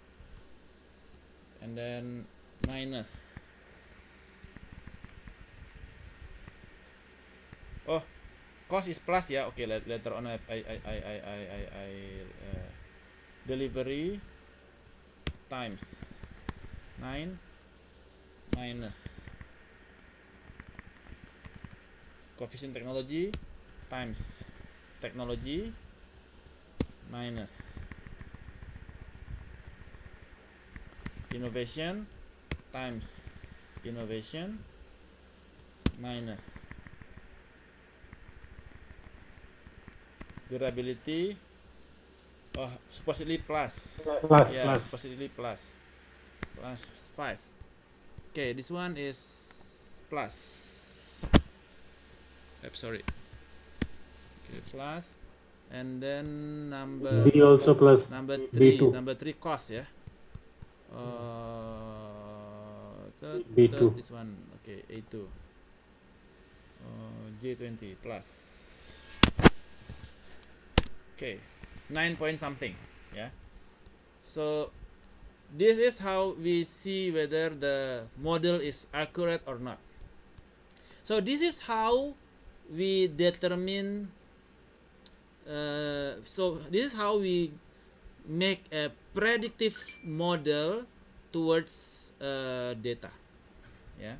and then minus cost is plus, yeah. Okay, later on I delivery times 9 minus coefficient technology times technology minus innovation times innovation minus durability, supposedly plus, yeah, supposedly plus 5. Okay, this one is plus, sorry, okay, plus, and then number B also plus B2. number 3 cost, yeah. B2. This one, okay, A2, J20 plus, okay, 9 point something, yeah. So this is how we see whether the model is accurate or not. So this is how we determine, so this is how we make a predictive model towards data, yeah.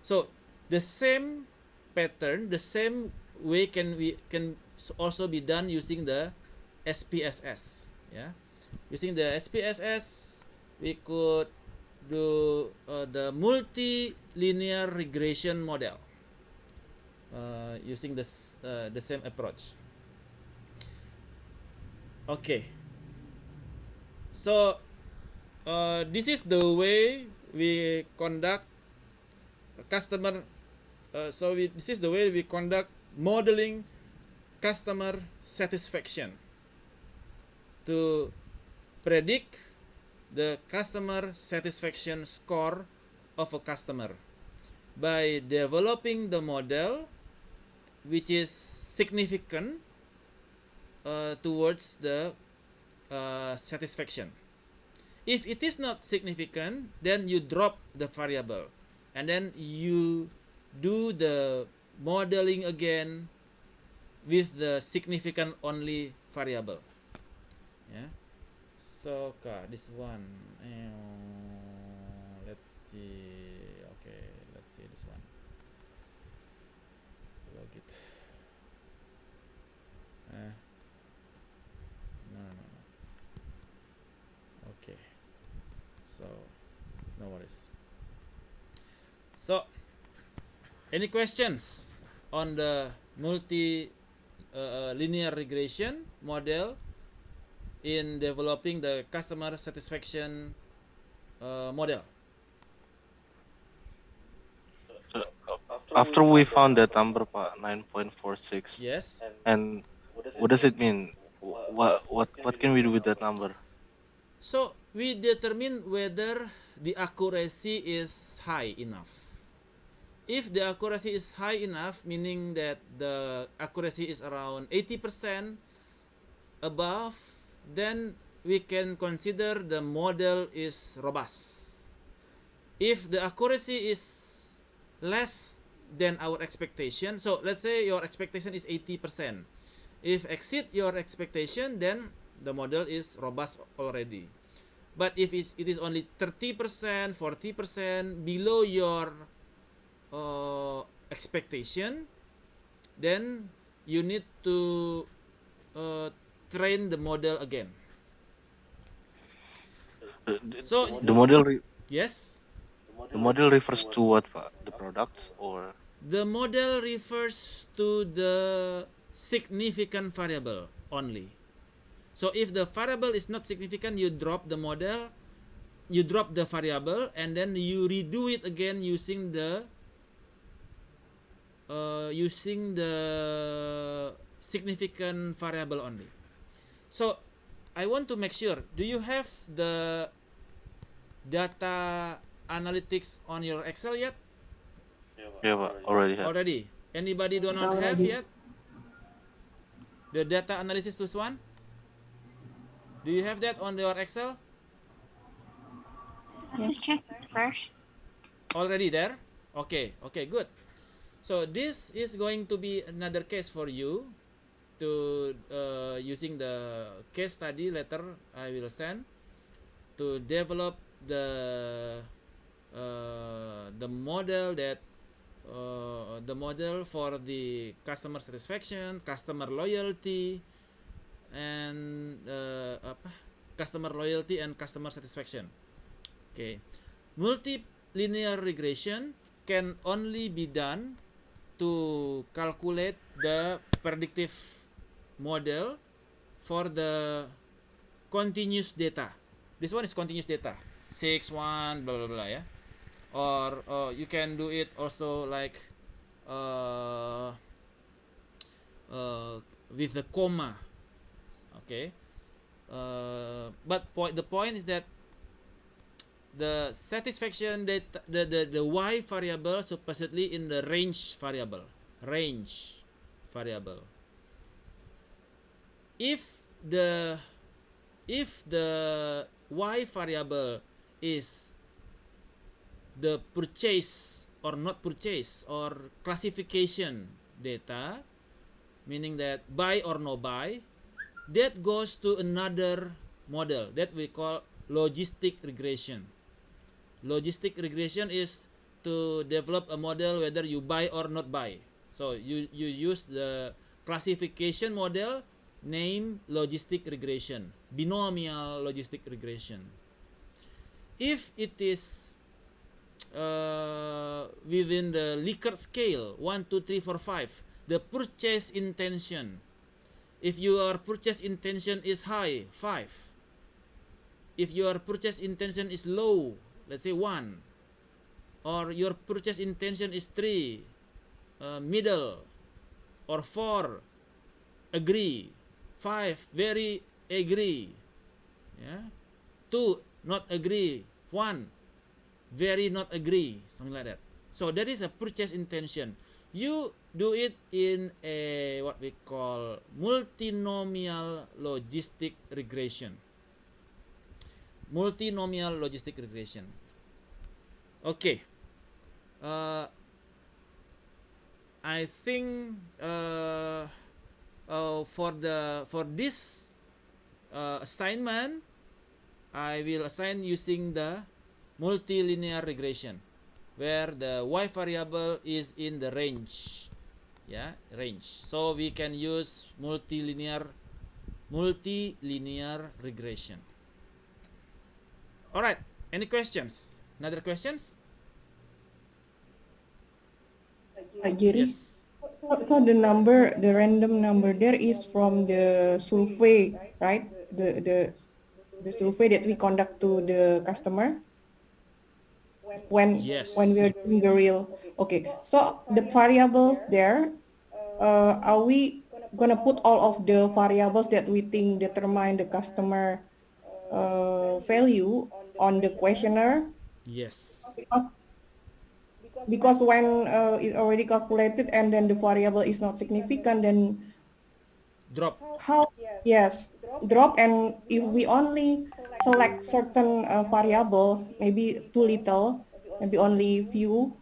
So the same pattern, the same way can also be done using the SPSS, yeah. Using the SPSS we could do the multilinear regression model using the same approach. Okay, so this is the way we conduct customer, this is the way we conduct modeling customer satisfaction to predict the customer satisfaction score of a customer by developing the model which is significant towards the satisfaction. If it is not significant, then you drop the variable and then you do the modeling again with the significant only variable, yeah. So this one, let's see, okay, let's see this one, log it, Uh, no. Okay. So no worries. So any questions on the multi linear regression model in developing the customer satisfaction model? So, after we found that number, 9.46, Yes. and what does it mean? What can we do with that number? So we determine whether the accuracy is high enough. If the accuracy is high enough, meaning that the accuracy is around 80% above, then we can consider the model is robust. If the accuracy is less than our expectation, so let's say your expectation is 80%. If exceed your expectation, then the model is robust already. But if it is only 30%, 40% below your expectation, then you need to train the model again. So The model yes, the model refers to what, Pak? The products or the model refers to the significant variable only. So if the variable is not significant, you drop the model, you drop the variable, and then you redo it again using the significant variable only. So I want to make sure, do you have the data analytics on your Excel yet? yeah, Pak, already had. Already. Anybody do not have yet? The data analysis plus one? Do you have that on your Excel? Let me check first. Already there? Okay, good. So this is going to be another case for you to using the case study letter I will send to develop the model that the model for the customer satisfaction, customer loyalty, and customer loyalty and customer satisfaction. Okay, multilinear regression can only be done to calculate the predictive model for the continuous data. This one is continuous data, 6 1 blah blah blah, yeah. Or you can do it also like uh, with the comma. Okay, but the point is that the satisfaction data, the y variable supposedly in the range variable. If the y variable is the purchase or not purchase or classification data, meaning that buy or no buy, that goes to another model that we call logistic regression. Logistic regression is to develop a model whether you buy or not buy. So you use the classification model named logistic regression, binomial logistic regression. If it is within the Likert scale 1, 2, 3, 4, 5, the purchase intention, if your purchase intention is high, 5. If your purchase intention is low, let's say 1, or your purchase intention is 3, middle, or 4, agree, 5, very agree, yeah, 2, not agree, 1, very not agree, something like that. So that is a purchase intention. You do it in a what we call multinomial logistic regression. Multinomial logistic regression. Okay. I think for this assignment, I will assign using the multilinear regression, where the y variable is in the range. yeah, range. So we can use multilinear regression. All right, any questions? Another questions? Jerry, Yes. so the number, the random number there is from the survey, right? The survey that we conduct to the customer when we Yes. are doing the real. Okay, so the variables there, are we gonna put all of the variables that we think determine the customer value on the questionnaire? Yes. Because when it's already calculated and then the variable is not significant, then Drop. how, yes, drop. And if we only select certain variable, maybe too little, maybe only few,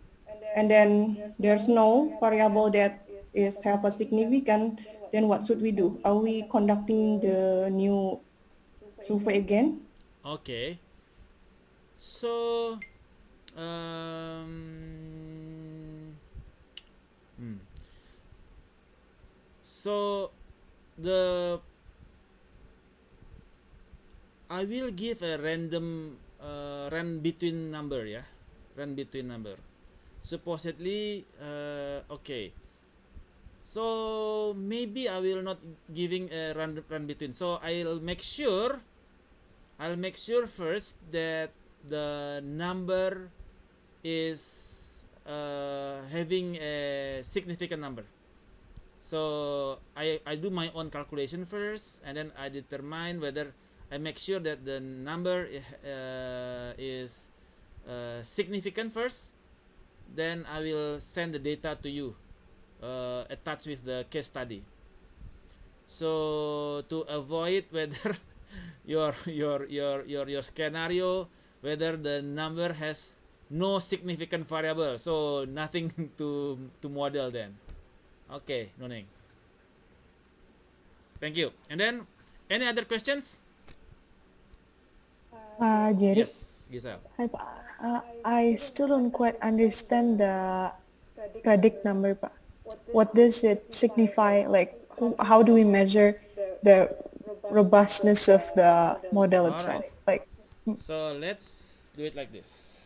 and then there's no variable that is have a significant, then what should we do? Are we conducting the new survey again? Okay. So hmm. So the I will give a random rand between number, yeah, rand between number. Supposedly, okay. So maybe I will not giving a rand between. So I'll make sure first that the number is having a significant number. So I do my own calculation first, and then I determine whether I make sure that the number is significant first. Then I will send the data to you attached with the case study. So to avoid whether your scenario, whether the number has no significant variable, so nothing to model then. Okay, Nuneng. Thank you. And then, any other questions? Jerry, Yes, Giselle. hi, Pak. I still don't quite understand the predict number, Pak. What does it signify? Like, how do we measure the robustness of the model All right. itself? Like, So let's do it like this.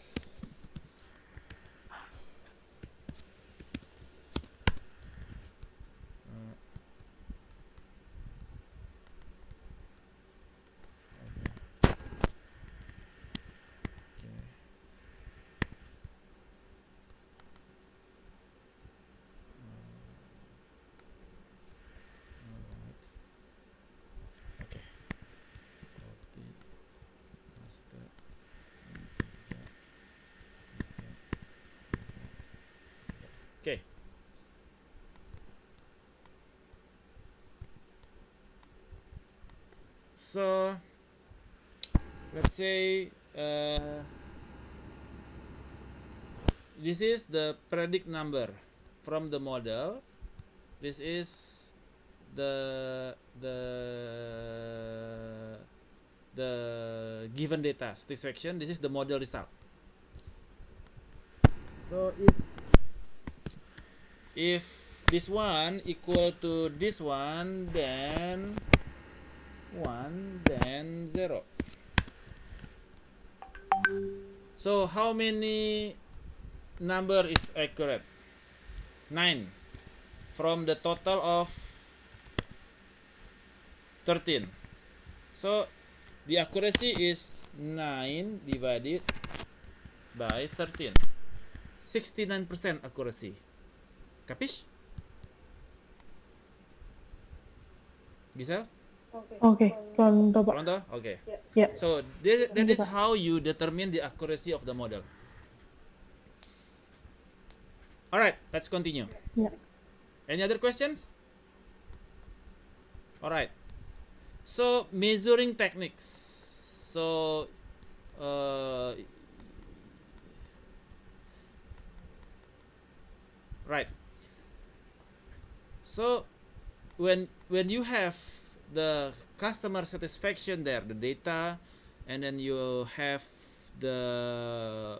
Okay. Copy, paste. Okay. So let's say this is the predict number from the model. This is the the the given data satisfaction. This is the model result. So if this one equal to this one, then 1, then 0. So how many number is accurate? 9 from the total of 13. So the accuracy is 9 divided by 13. 69% accuracy. Capish? Giselle? okay, pronto, Pak. Pronto? Okay. Yeah. So that is how you determine the accuracy of the model. Alright, let's continue. Yeah. Any other questions? Alright. So measuring techniques. So right. So when you have the customer satisfaction there, the data, and then you have the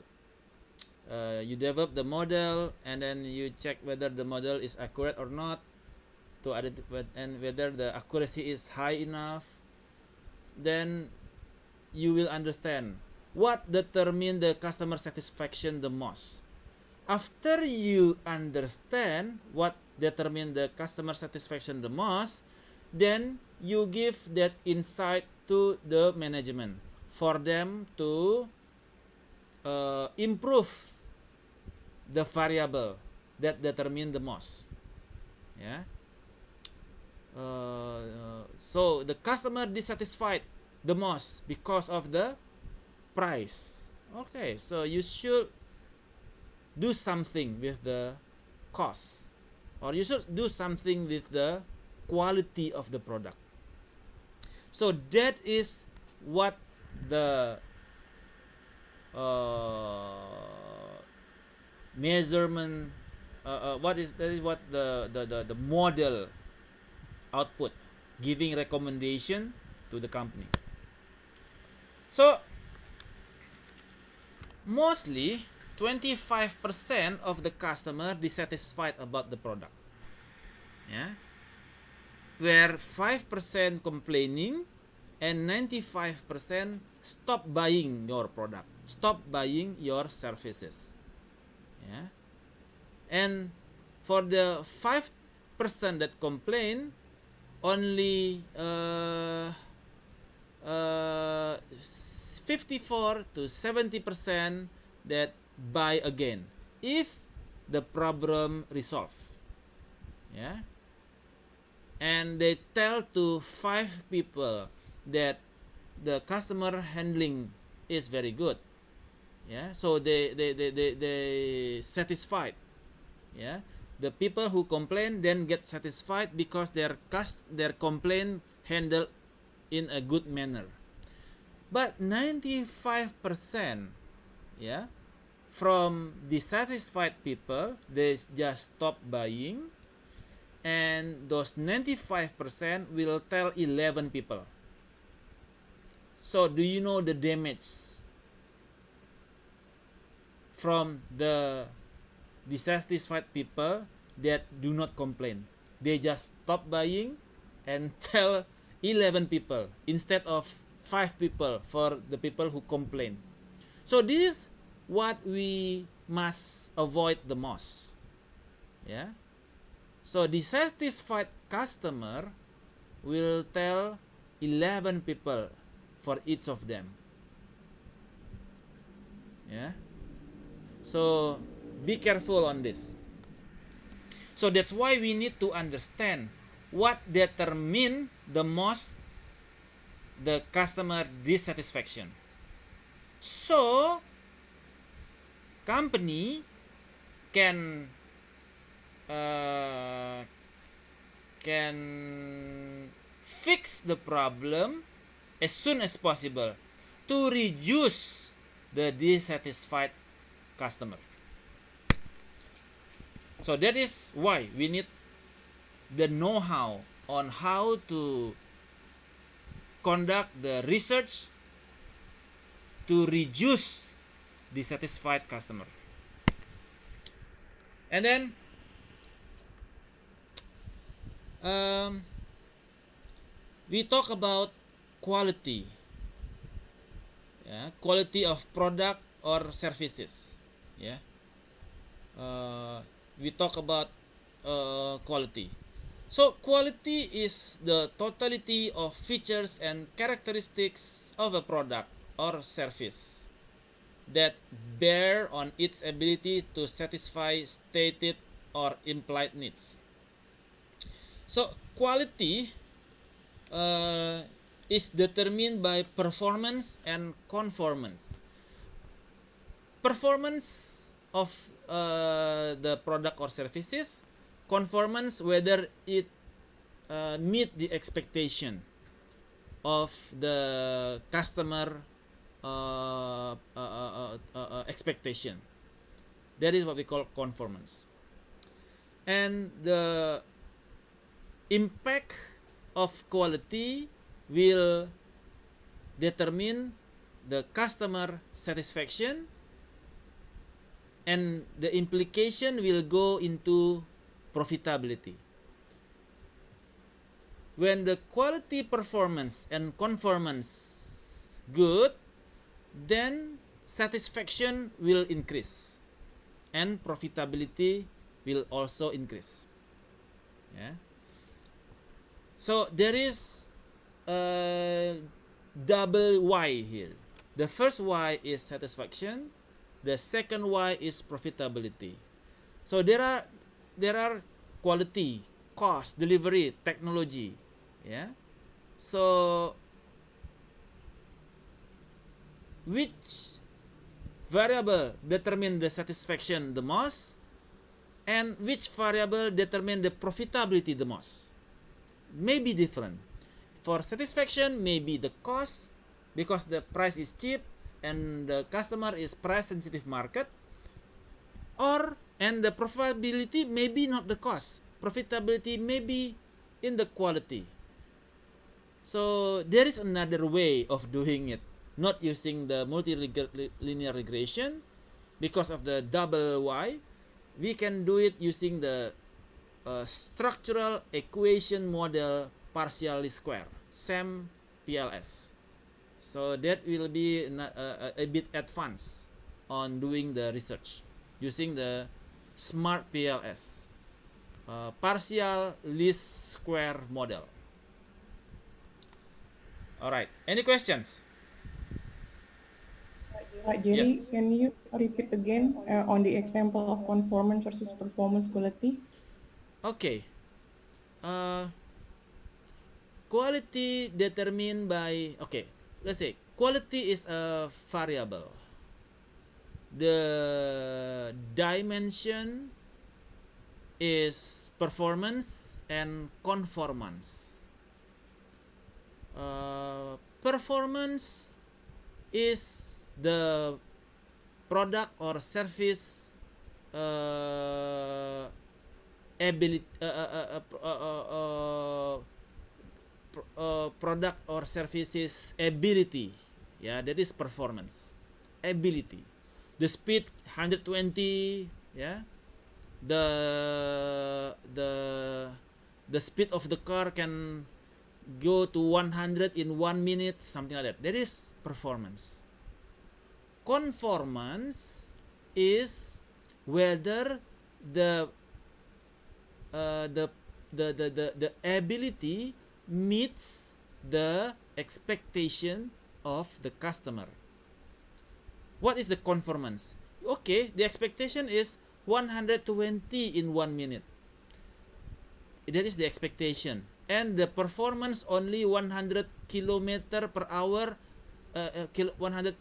you develop the model, and then you check whether the model is accurate or not, to identify, and whether the accuracy is high enough. Then you will understand what determine the customer satisfaction the most. After you understand what determine the customer satisfaction the most, then you give that insight to the management for them to improve the variable that determine the most. Yeah. So the customer dissatisfied the most because of the price. Okay, so you should do something with the cost, or you should do something with the quality of the product. So that is what the measurement what is that is what the model output, giving recommendation to the company. So mostly 25% of the customer dissatisfied about the product. Yeah. Where 5% complaining and 95% stop buying your product, stop buying your services. Yeah. And for the 5% that complain, only 54 to 70% that buy again if the problem resolved. Yeah. And they tell to 5 people that the customer handling is very good. Yeah. So they satisfied. Yeah. The people who complain then get satisfied because their complaint handled in a good manner. But 95%, yeah, from dissatisfied people, they just stop buying, and those 95% will tell 11 people. So do you know the damage from the dissatisfied people that do not complain? They just stop buying and tell 11 people instead of 5 people for the people who complain. So this is what we must avoid the most. Yeah. So dissatisfied customer will tell 11 people for each of them. Yeah. So be careful on this. So that's why we need to understand what determine the most the customer dissatisfaction. So company can fix the problem as soon as possible to reduce the dissatisfied customer. So that is why we need the know-how on how to conduct the research to reduce dissatisfied customer. And then we talk about quality. Yeah, quality of product or services. Yeah. We talk about quality. So quality is the totality of features and characteristics of a product or service that bear on its ability to satisfy stated or implied needs. So quality is determined by performance and conformance. Performance of the product or services, conformance whether it meet the expectation of the customer expectation. That is what we call conformance. And the impact of quality will determine the customer satisfaction and the implication will go into profitability. When the quality, performance and conformance good, then satisfaction will increase and profitability will also increase. Yeah. So there is a double Y here. The first Y is satisfaction, the second Y is profitability. So there are quality, cost, delivery, technology. Yeah. So which variable determine the satisfaction the most, and which variable determine the profitability the most? May be different. For satisfaction, maybe the cost, because the price is cheap and the customer is price sensitive market, or and the profitability maybe not the cost. Profitability maybe in the quality. So there is another way of doing it, not using the multilinear regression because of the double Y. We can do it using the structural equation model partially square, SAM PLS. So that will be a bit advanced on doing the research using the smart PLS, partial least square model. All right. Any questions? Pak Jerry, Yes. can you repeat again on the example of conformance versus performance quality? Okay. Uh, Quality determined by, okay, let's say quality is a variable. The dimension is performance and conformance. Performance is the product or service ability, product or services ability. Yeah, that is performance. Ability. The speed 120, yeah. The the the speed of the car can go to 100 in 1 minute, something like that. That is performance. Conformance is whether the uh, the, the ability meets the expectation of the customer. What is the conformance? Okay, the expectation is 120 in 1 minute. That is the expectation. And the performance only 100 kilometer per hour, 100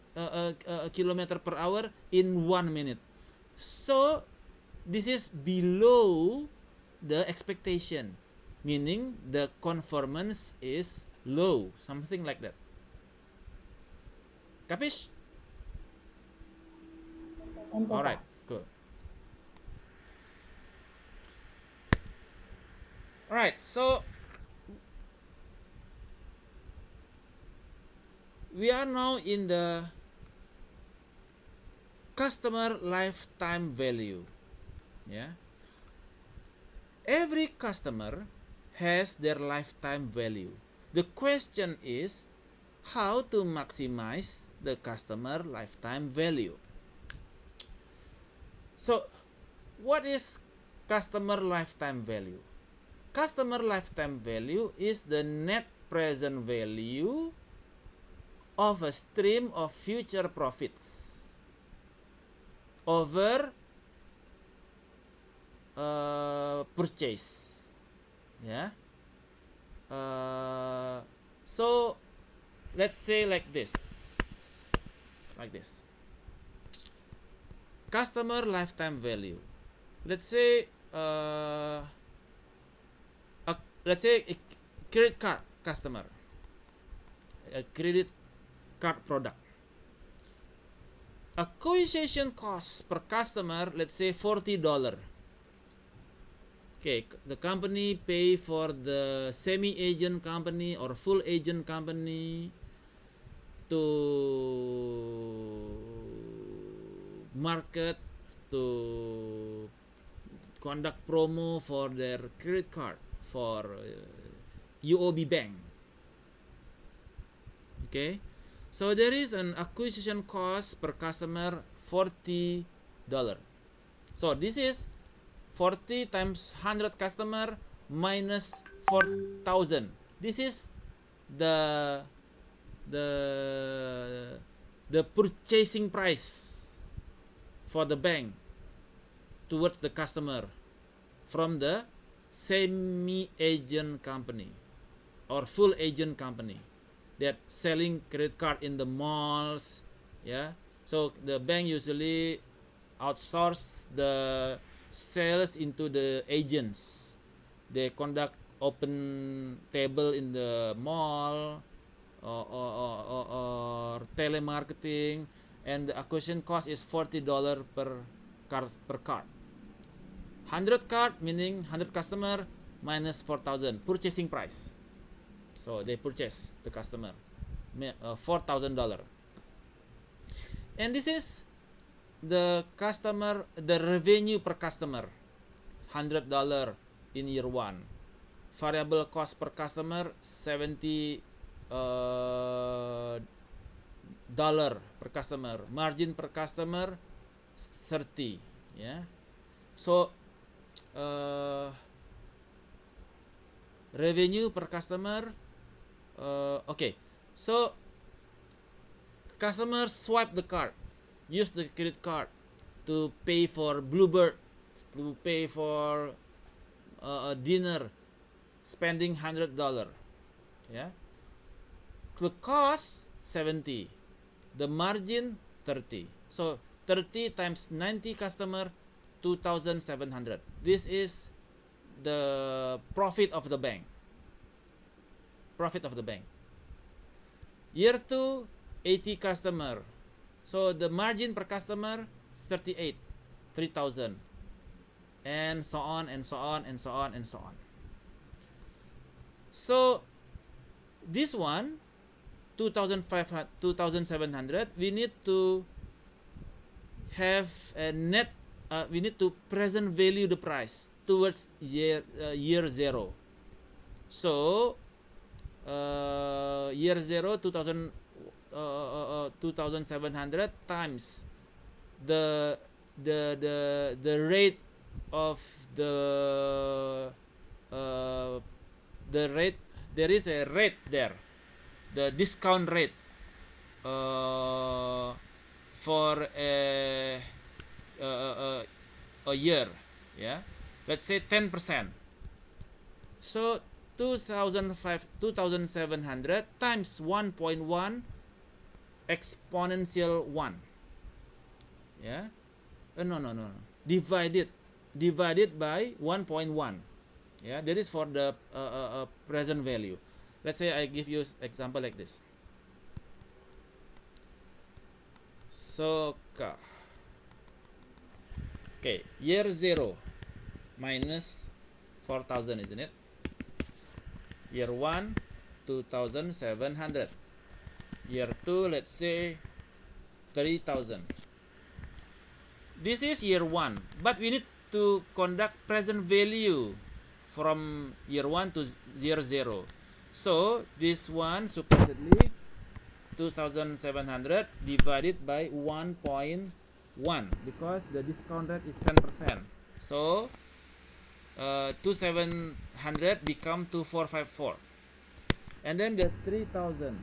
kilometer per hour in 1 minute. So this is below the expectation, meaning the conformance is low, something like that. Capish? All right, cool. All right, so we are now in the customer lifetime value. Yeah, every customer has their lifetime value. The question is how to maximize the customer lifetime value. So what is customer lifetime value? Customer lifetime value is the net present value of a stream of future profits over purchase. Yeah. So let's say like this. Customer lifetime value. Let's say let's say a credit card customer, a credit card product. Acquisition cost per customer, let's say $40. Okay, the company pay for the semi-agent company or full agent company to market to conduct promo for their credit card for UOB Bank. Okay, so there is an acquisition cost per customer $40. So this is 40 times 100 customer minus 4,000. This is the the the purchasing price for the bank towards the customer from the semi agent company or full agent company that selling credit card in the malls. Yeah, so the bank usually outsource the sales into the agents. They conduct open table in the mall or telemarketing, and the acquisition cost is $40 per card. 100 card meaning 100 customer minus 4,000 purchasing price. So they purchase the customer $4,000, and this is the revenue per customer, $100 in year one. Variable cost per customer $70 per customer. Margin per customer 30. Yeah. So revenue per customer. Okay. So customers swipe the card, use the credit card to pay for Bluebird, to pay for a dinner, spending $100. Yeah, the cost 70, the margin 30. So 30 times 90 customer, 2,700. This is the profit of the bank. Profit of the bank. Year 2, 80 customer. So the margin per customer is 38, 3,000, and so on and so on and so on and so on. So this one 2,500, 2,700, we need to have a net. We need to present value the price towards year 0. So year 0 2,700 times the rate of the rate. There is a rate there, the discount rate for a year. Yeah, let's say 10%. So 2,700 times 1.1 exponential 1. Yeah, no, divided by 1.1. Yeah, that is for the present value. Let's say I give you example like this. So okay, year 0 minus 4,000, isn't it? Year 1 2,700. Year 2, let's say 3,000. This is year 1, but we need to conduct present value from year 1 to year 0. So this one supposedly 2,700 divided by 1.1, because the discount rate is 10%. So 2,700 become 2,454, and then the 3,000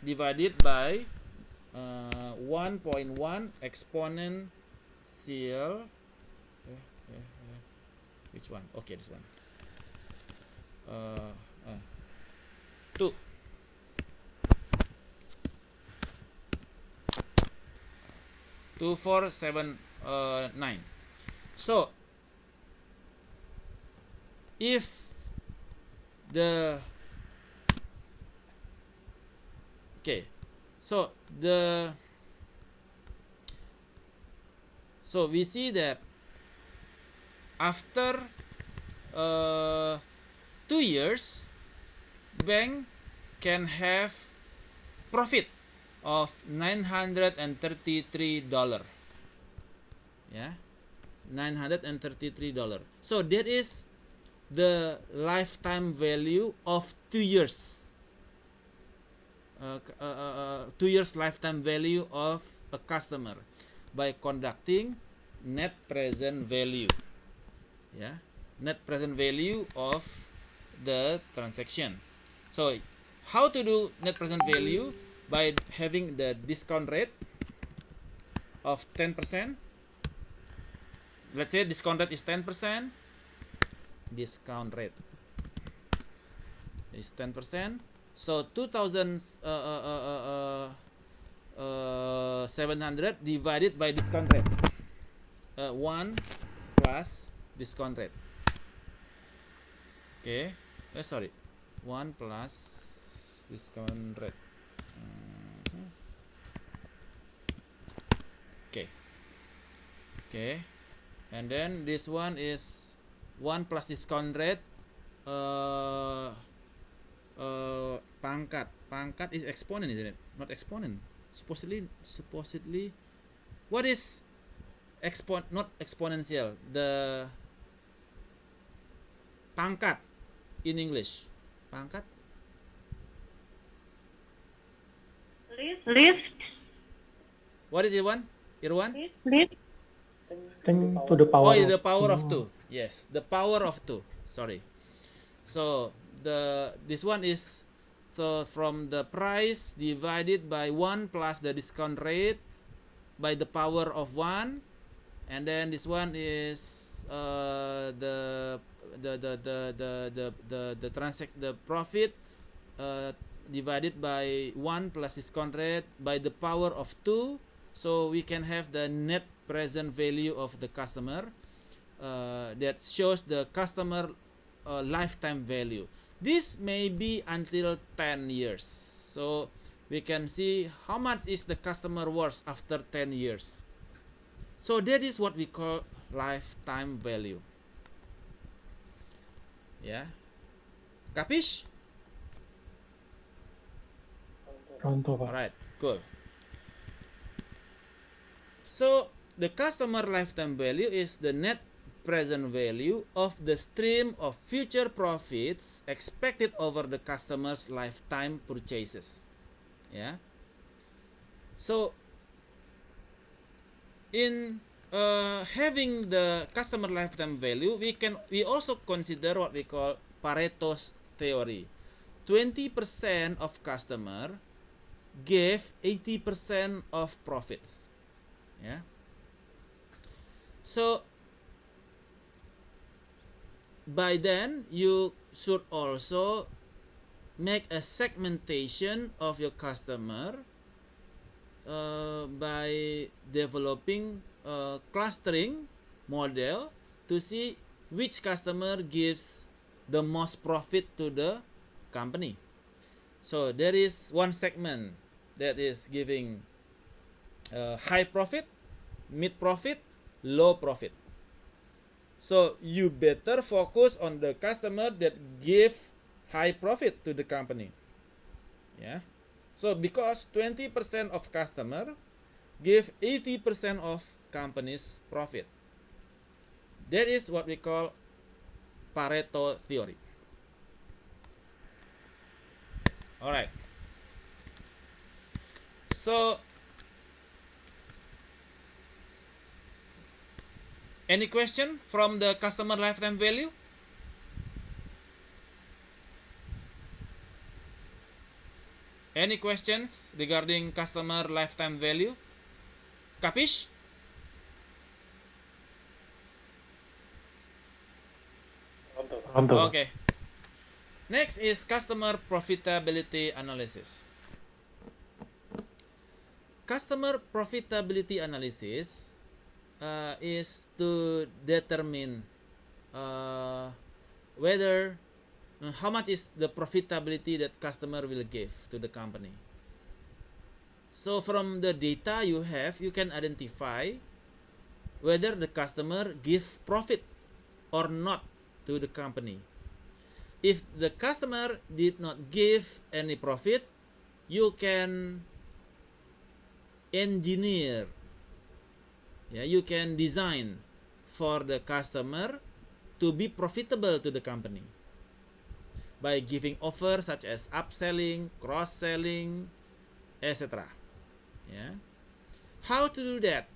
divided by 1.1 exponential. Which one? Okay, this one. 2. Two, 4, 7, 9. So if the okay, so we see that after 2 years, bank can have profit of $933. Yeah, $933. So that is the lifetime value of 2 years. 2 years lifetime value of a customer by conducting net present value. Yeah, net present value of the transaction. So how to do net present value? By having the discount rate of 10%. Let's say discount rate is 10%. Discount rate is 10%. So 2,700 divided by discount rate. 1 plus discount rate. Okay. Sorry. 1 plus discount rate. Okay. Okay. And then this one is 1 plus discount rate. Pangkat is exponent, isn't it? Not exponent. Supposedly. What is not exponential? The pangkat in English. Pangkat. Lift. What is it one? Irwan? Lift. 10 to the power Oh, the of power 2. of 2. Yes, the power of 2. Sorry. So this one is, so from the price divided by 1 plus the discount rate by the power of 1, and then this one is the profit divided by 1 plus discount rate by the power of 2. So we can have the net present value of the customer that shows the customer lifetime value. This may be until 10 years. So we can see how much is the customer worth after 10 years. So that is what we call lifetime value. Yeah. Capish? Pronto, Pak. Alright, cool. So the customer lifetime value is the net present value of the stream of future profits expected over the customer's lifetime purchases. Yeah. So in having the customer lifetime value, we also consider what we call Pareto's theory. 20% of customer gave 80% of profits. Yeah. So by then you should also make a segmentation of your customer by developing a clustering model to see which customer gives the most profit to the company. So there is one segment that is giving high profit, mid profit, low profit. So you better focus on the customer that give high profit to the company. Yeah. So because 20% of customer give 80% of company's profit. That is what we call Pareto theory. Alright. So any question from the customer lifetime value? Any questions regarding customer lifetime value? Capish? Pronto, Pak. Okay. Next is customer profitability analysis. Customer profitability analysis is to determine whether how much is the profitability that customer will give to the company. So from the data you have, you can identify whether the customer give profit or not to the company. If the customer did not give any profit, you can engineer Yeah, you can design for the customer to be profitable to the company by giving offers such as upselling, cross-selling, etc. Yeah. How to do that?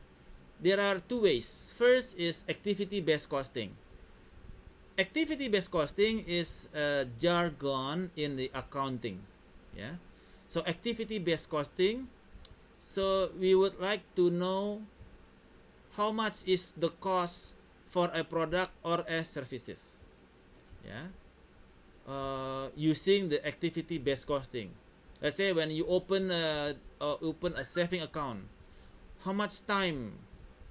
There are two ways. First is activity-based costing. Activity-based costing is a jargon in the accounting. Yeah. So activity-based costing. So we would like to know how much is the cost for a product or a services. Yeah. Using the activity-based costing. Let's say when you open a saving account, how much time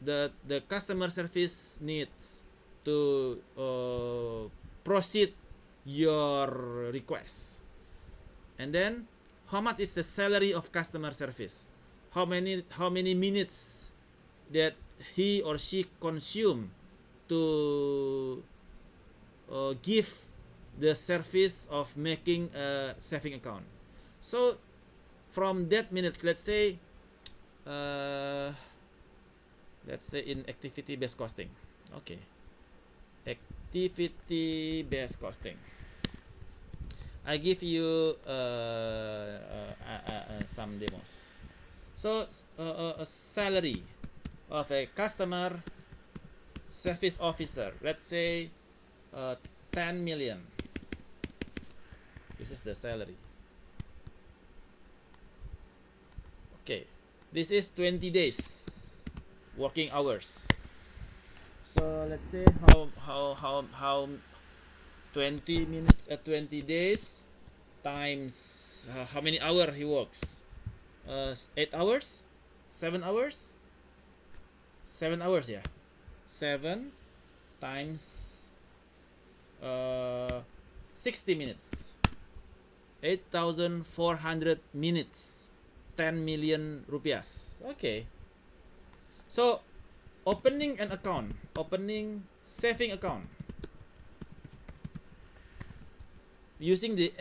the customer service needs to proceed your request, and then how much is the salary of customer service, how many minutes that he or she consume to give the service of making a saving account. So from that minute, uh, let's say in activity based costing. Okay, activity based costing, I give you some demos. So a salary of a customer service officer, let's say 10 million. This is the salary. Okay, this is 20 days working hours. So let's say how 20 minutes at 20 days times how many hours he works. 8 hours, 7 hours, 7 hours, yeah. 7 times 60 minutes, 8,400 minutes, 10 million rupiahs. Okay, so opening an account, opening saving account using the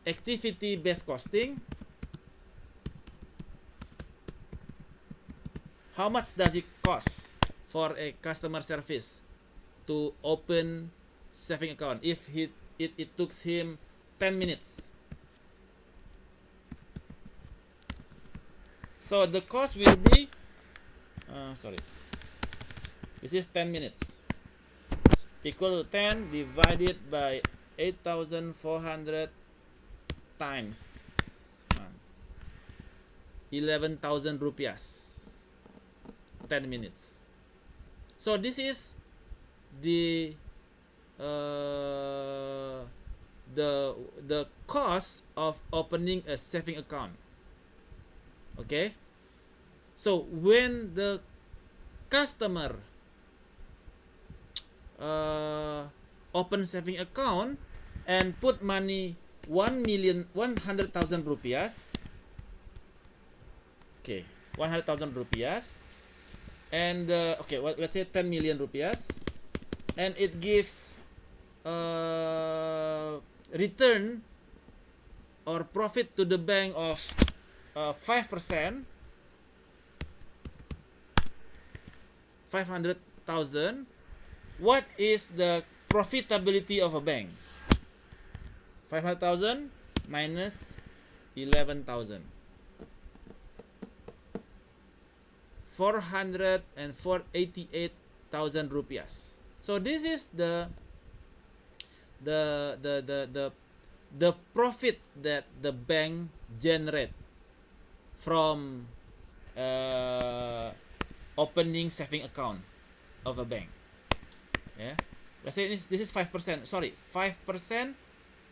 activity based costing, how much does it cost for a customer service to open saving account if it took him 10 minutes? So the cost will be this is 10 minutes equal to 10 divided by 8,400 times 11,000 rupiahs, 10 minutes. So this is the the cost of opening a saving account. Okay, so when the customer open saving account and put money 100,000 rupiahs, okay, 100,000 rupiahs, and okay, well, let's say 10 million rupiahs, and it gives return or profit to the bank of 5%, 500,000. What is the profitability of a bank? 500,000 minus 11,000. 488,000 rupiahs. So this is the profit that the bank generate from opening saving account of a bank. Yeah, let's say this is 5%. Sorry, 5%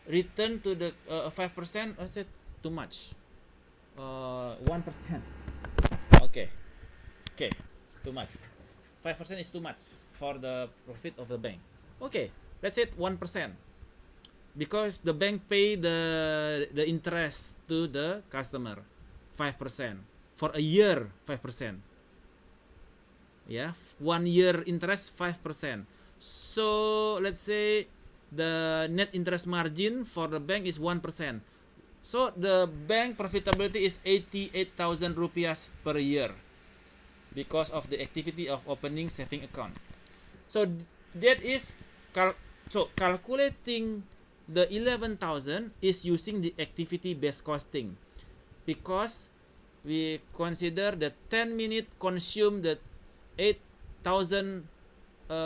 return to the 5%. Let's say too much. 1%. Okay, too much. 5% is too much for the profit of the bank. Okay, let's say 1%, because the bank pay the interest to the customer 5% for a year. 5%. Yeah, 1 year interest 5%. So let's say the net interest margin for the bank is 1%. So the bank profitability is 88,000 rupiahs per year. because of the activity of opening saving account. So that is calculating the 11,000 is using the activity based costing, because we consider the 10 minute consume the 8,000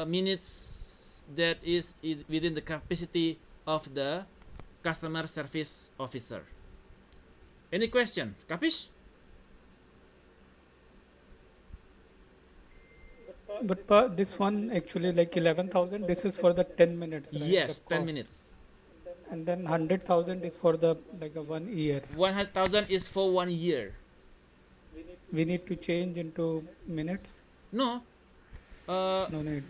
minutes that is within the capacity of the customer service officer. Any question? Capish? But this one actually like 11,000, this is for the 10 minutes, right? The Yes, 10 cost. minutes. And then 100,000 is for the like a 1 year. 100,000 is for 1 year. We need to change into minutes? No. No need.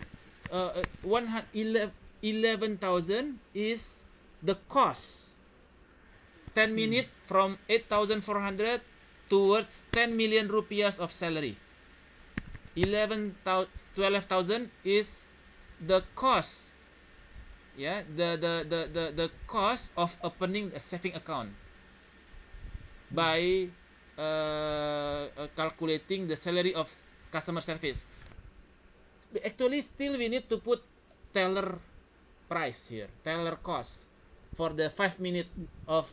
11,000 is the cost. 10 minute from 8,400 towards 10 million rupiahs of salary. 12,000 is the cost. Yeah, the cost of opening a saving account by calculating the salary of customer service. Actually, still we need to put teller price here, teller cost for the 5 minute of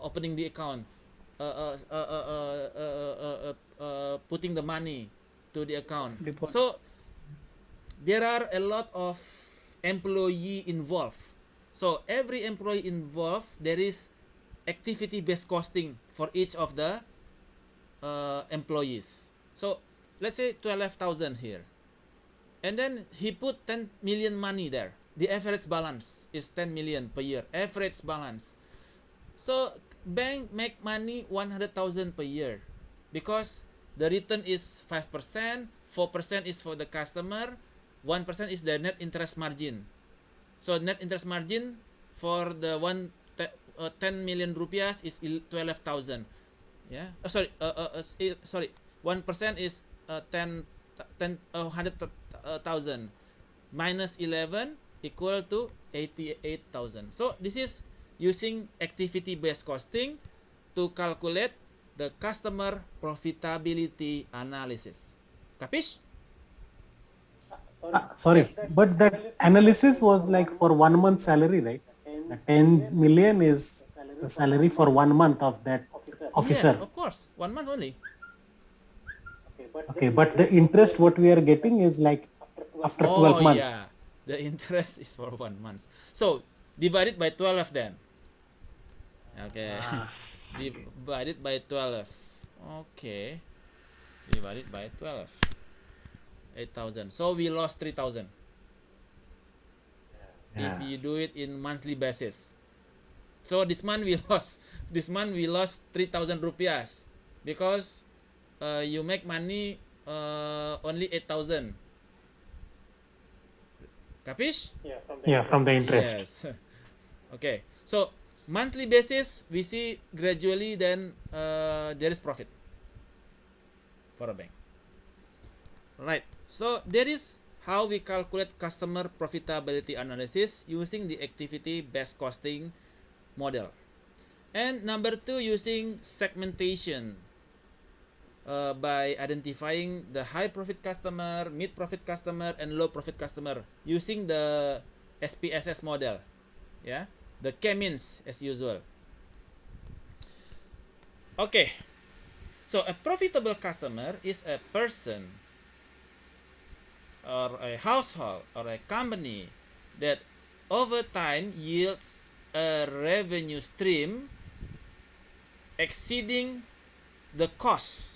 opening the account, putting the money to the account. So there are a lot of employee involved. So every employee involved, there is activity based costing for each of the employees. So let's say 12,000 here, and then he put 10 million money there. The average balance is 10 million per year, average balance. So bank make money 100,000 per year, because the return is 5%, 4% is for the customer, 1% is the net interest margin. So net interest margin for the 10 million rupiahs is 12,000. Yeah. Sorry. 1% is 100,000 minus 11 equal to 88,000. So this is using activity based costing to calculate the customer profitability analysis. Capish? Sorry, Yes. but that analysis was like for 1 month salary, right? The 10 million is the salary for 1 month of that officer. Yes, of course. 1 month only. Okay, but the interest what we are getting is like after 12 months. Yeah. The interest is for 1 month. So divide it by 12 then. Okay. Divided by 12. Okay. Divided by 12. 8,000. So we lost 3,000. If you do it in monthly basis. So this month we lost 3,000 rupiahs, because you make money only 8,000. Capish? Yeah, from the interest. Yes. Okay. So monthly basis we see gradually then there is profit for a bank. Right. So that is how we calculate customer profitability analysis using the activity based costing model. And number 2, using segmentation by identifying the high profit customer, mid profit customer, and low profit customer using the SPSS model. Yeah, the K-means as usual. Okay, so a profitable customer is a person or a household or a company that over time yields a revenue stream exceeding the cost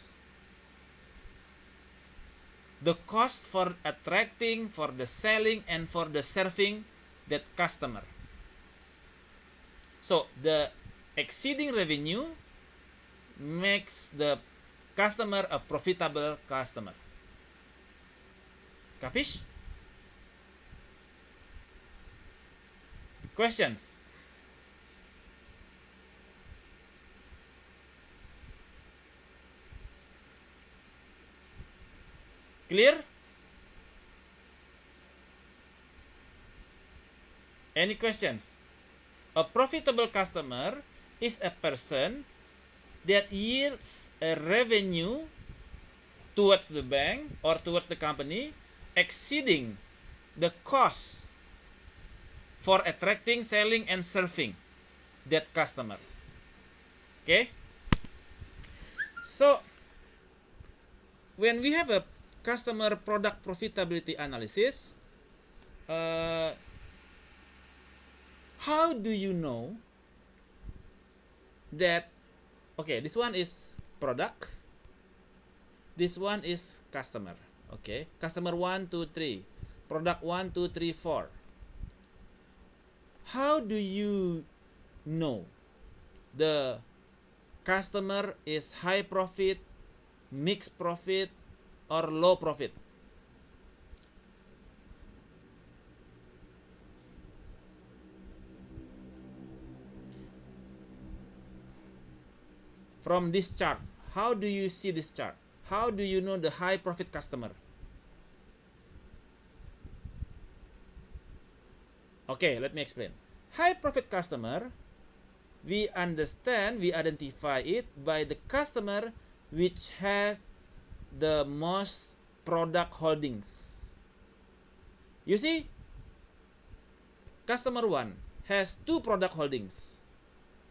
for attracting, for the selling, and for the serving that customer. So the exceeding revenue makes the customer a profitable customer. Capish? Questions? Clear? Any questions? A profitable customer is a person that yields a revenue towards the bank or towards the company exceeding the cost for attracting, selling, and serving that customer. Okay? So, when we have a customer product profitability analysis, how do you know that, okay, this one is product, this one is customer. Okay, customer 1, 2, 3, product 1, 2, 3, 4. How do you know the customer is high profit, mixed profit, or low profit? From this chart, how do you see this chart? How do you know the high profit customer? Okay, let me explain. High profit customer, we understand, we identify it by the customer which has the most product holdings. You see, customer 1 has 2 product holdings.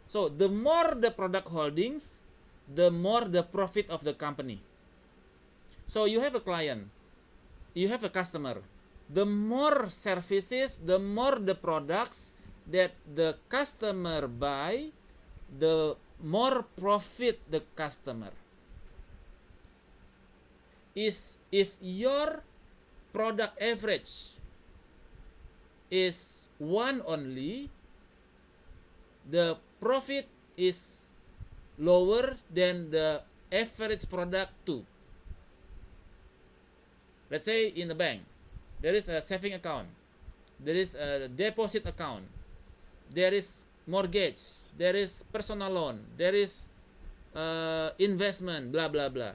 So the more the product holdings, the more the profit of the company. So you have a client, you have a customer. The more services, the more the products that the customer buy, the more profit the customer. Is if your product average is 1 only, the profit is lower than the average product 2. Let's say in the bank, there is a saving account, there is a deposit account, there is mortgage, there is personal loan, there is investment, blah blah blah.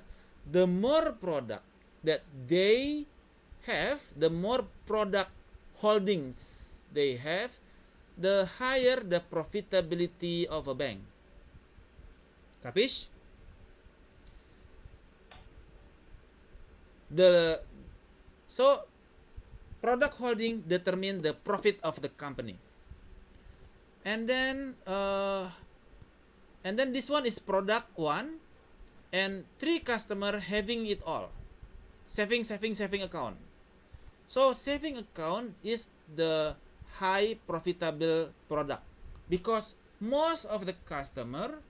The more product that they have, the more product holdings they have, the higher the profitability of a bank. Capish? So product holding determine the profit of the company. And then this one is product 1 and 3 customer having it all. Saving account. So saving account is the high profitable product because most of the customer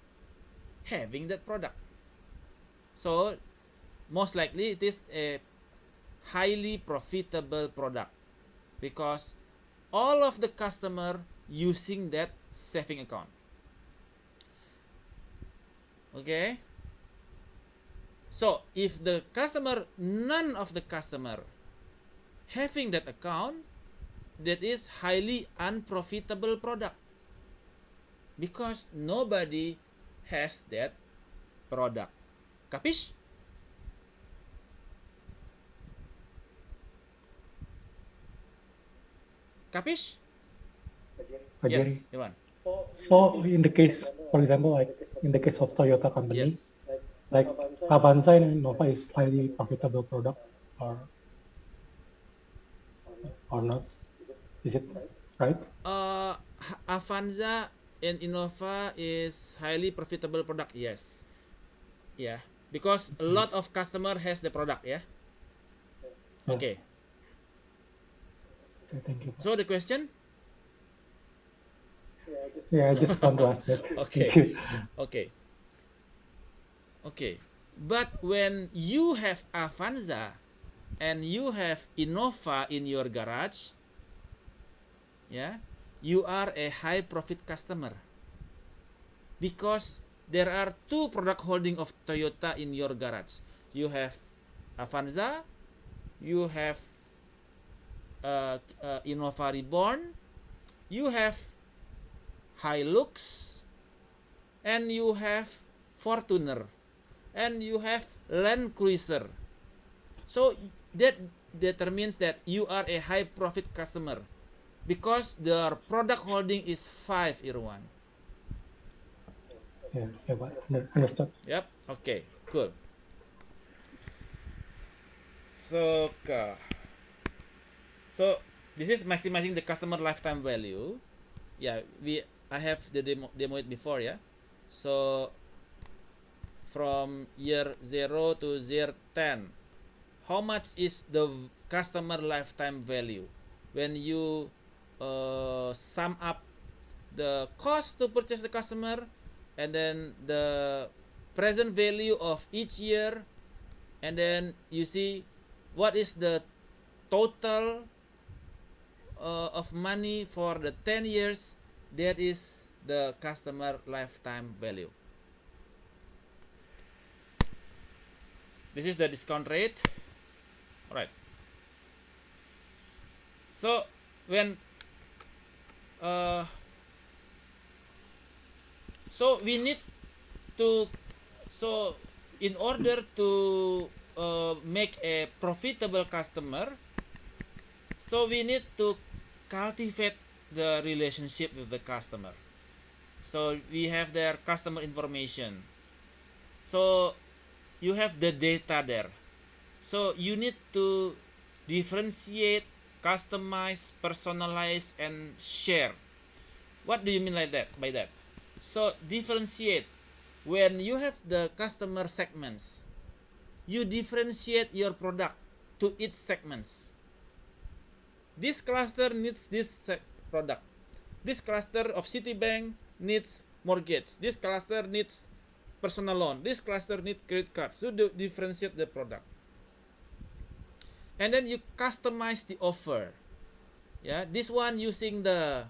having that product. So most likely it is a highly profitable product because all of the customer using that saving account. Okay, so if the customer, none of the customer having that account, that is highly unprofitable product because nobody has that product. Capish? Capish? Yes, Iwan. So in the case, for example, like in the case of Toyota company, Yes. like Avanza and Innova is highly profitable product or not? Is it right? Avanza and Innova is highly profitable product. Yes. Yeah. Because a lot of customer has the product. Yeah. Yeah. Okay. Okay, thank you. So the question? Yeah, I just want to ask that. Okay. Thank you. Okay. Okay. But when you have Avanza and you have Innova in your garage, yeah, you are a high profit customer because there are 2 product holding of Toyota in your garage. You have Avanza, you have Innova Reborn, you have Hilux, and you have Fortuner, and you have Land Cruiser. So that determines that you are a high profit customer because their product holding is 5, Irwan. Yeah, but understood. Yep. Okay. Cool. So, so this is maximizing the customer lifetime value. Yeah, I have the demo it before, yeah. So from year 0 to year 10, how much is the customer lifetime value when you sum up the cost to purchase the customer and then the present value of each year, and then you see what is the total of money for the 10 years. That is the customer lifetime value. This is the discount rate. All right. So when uh, so we need to, so in order to make a profitable customer, so we need to cultivate the relationship with the customer. So we have their customer information, so you have the data there. So you need to differentiate, customize, personalize, and share. What do you mean like that, by that? So differentiate, when you have the customer segments, you differentiate your product to its segments. This cluster needs this product. This cluster of Citibank needs mortgage. This cluster needs personal loan. This cluster needs credit cards. So differentiate the product. And then you customize the offer. Yeah, this one using the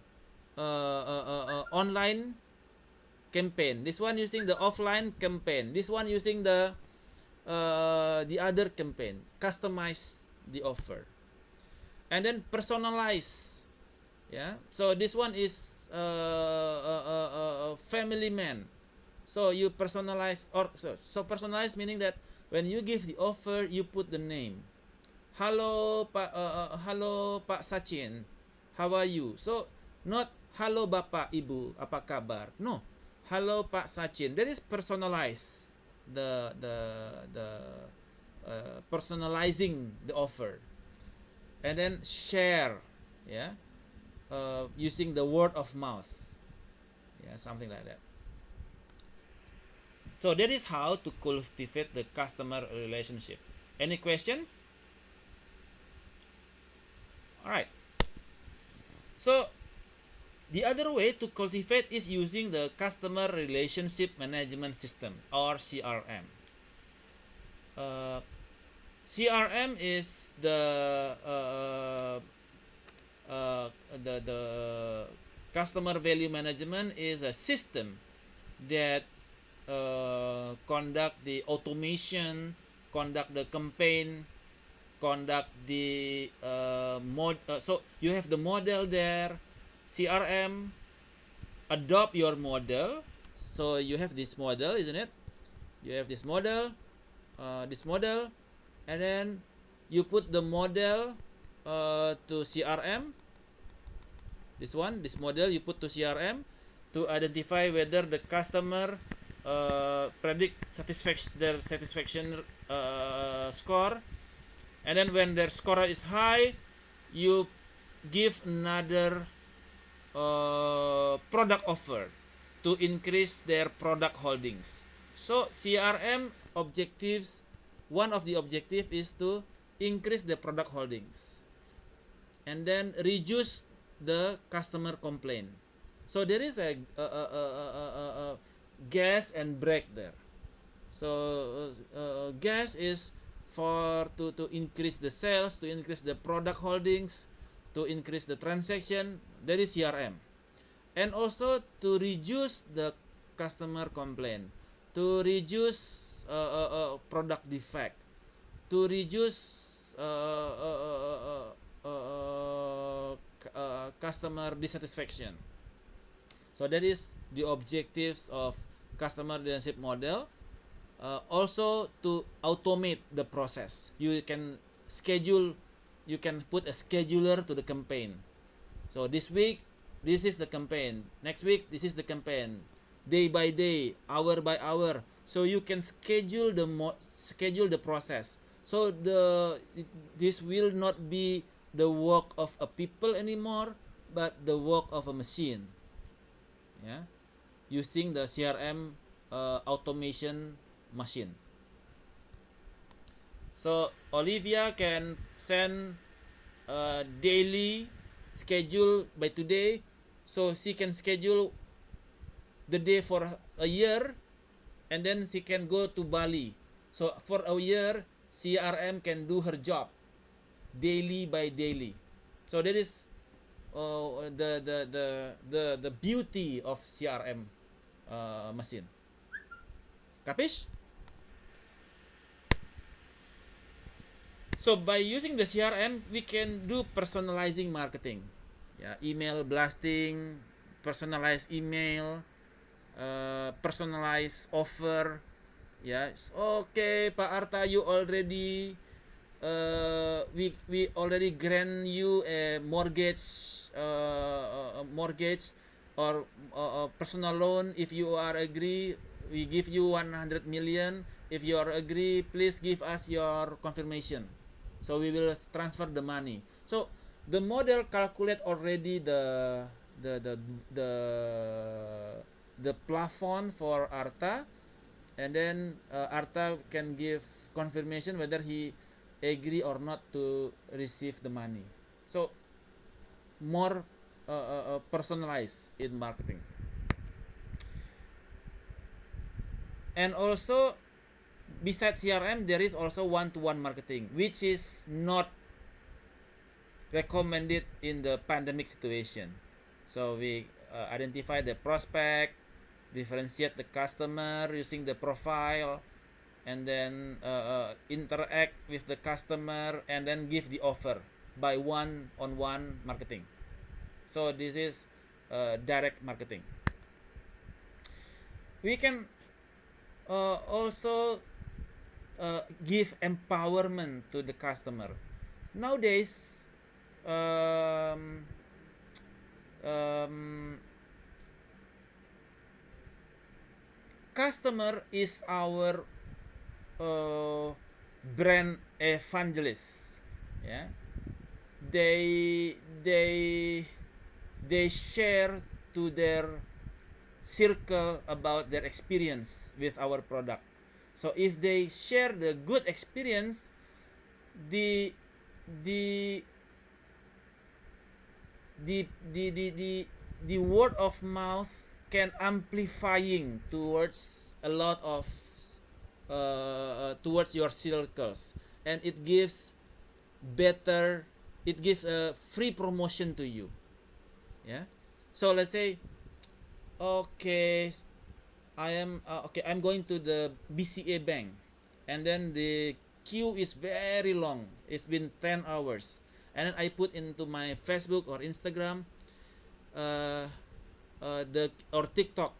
online campaign. This one using the offline campaign. This one using the other campaign. Customize the offer. And then personalize. Yeah, so this one is family man. So you personalize, or so personalize meaning that when you give the offer, you put the name. Halo Pak Sachin, how are you? So not halo Bapak Ibu, apa kabar? No, halo Pak Sachin. That is personalize, the personalizing the offer. And then share, yeah, using the word of mouth, yeah, something like that. So that is how to cultivate the customer relationship. Any questions? All right. So the other way to cultivate is using the customer relationship management system, or CRM. CRM is the customer value management is a system that conduct the automation, conduct the campaign, conduct the so you have the model there. CRM adopt your model. So you have this model, isn't it? You have this model, and then you put the model to CRM. This model you put to CRM to identify whether the customer predict their satisfaction score. And then when their score is high, you give another product offer to increase their product holdings. So CRM objectives, one of the objective is to increase the product holdings and then reduce the customer complaint. So there is a gas and brake there. So gas is for to increase the sales, to increase the product holdings, to increase the transaction. That is CRM. And also to reduce the customer complaint, to reduce product defect, to reduce customer dissatisfaction. So that is the objectives of customer relationship model. Also to automate the process. You can schedule, you can put a scheduler to the campaign. So this week, this is the campaign. Next week, this is the campaign. Day by day, hour by hour. So you can schedule the process. So this will not be the work of a people anymore, but the work of a machine. Yeah, using the CRM automation machine. So Olivia can send a daily schedule by today, so she can schedule the day for a year, and then she can go to Bali. So for a year, CRM can do her job daily by daily. So that is the beauty of CRM machine. Capish? So by using the CRM, we can do personalizing marketing. Yeah, email blasting, personalized email, personalized offer. Yeah, okay, Pak Arta, you already we already grant you a mortgage or personal loan. If you are agree, we give you 100 million. If you are agree, please give us your confirmation, so we will transfer the money. So the model calculate already the the the the plafond for Arta, and then Arta can give confirmation whether he agree or not to receive the money. So more personalized in marketing. And also besides CRM, there is also one-to-one marketing, which is not recommended in the pandemic situation. So we identify the prospect, differentiate the customer using the profile, and then interact with the customer, and then give the offer by one-on-one marketing. So this is direct marketing. We can also give empowerment to the customer. Nowadays, um, um, customer is our brand evangelist. Yeah, they they they share to their circle about their experience with our product. So if they share the good experience, the the the word of mouth can amplifying towards a lot of towards your circles, and it gives better, it gives a free promotion to you. Yeah, so let's say, okay, I'm going to the BCA bank, and then the queue is very long, it's been 10 hours, and then I put into my Facebook or Instagram, uh, the or TikTok,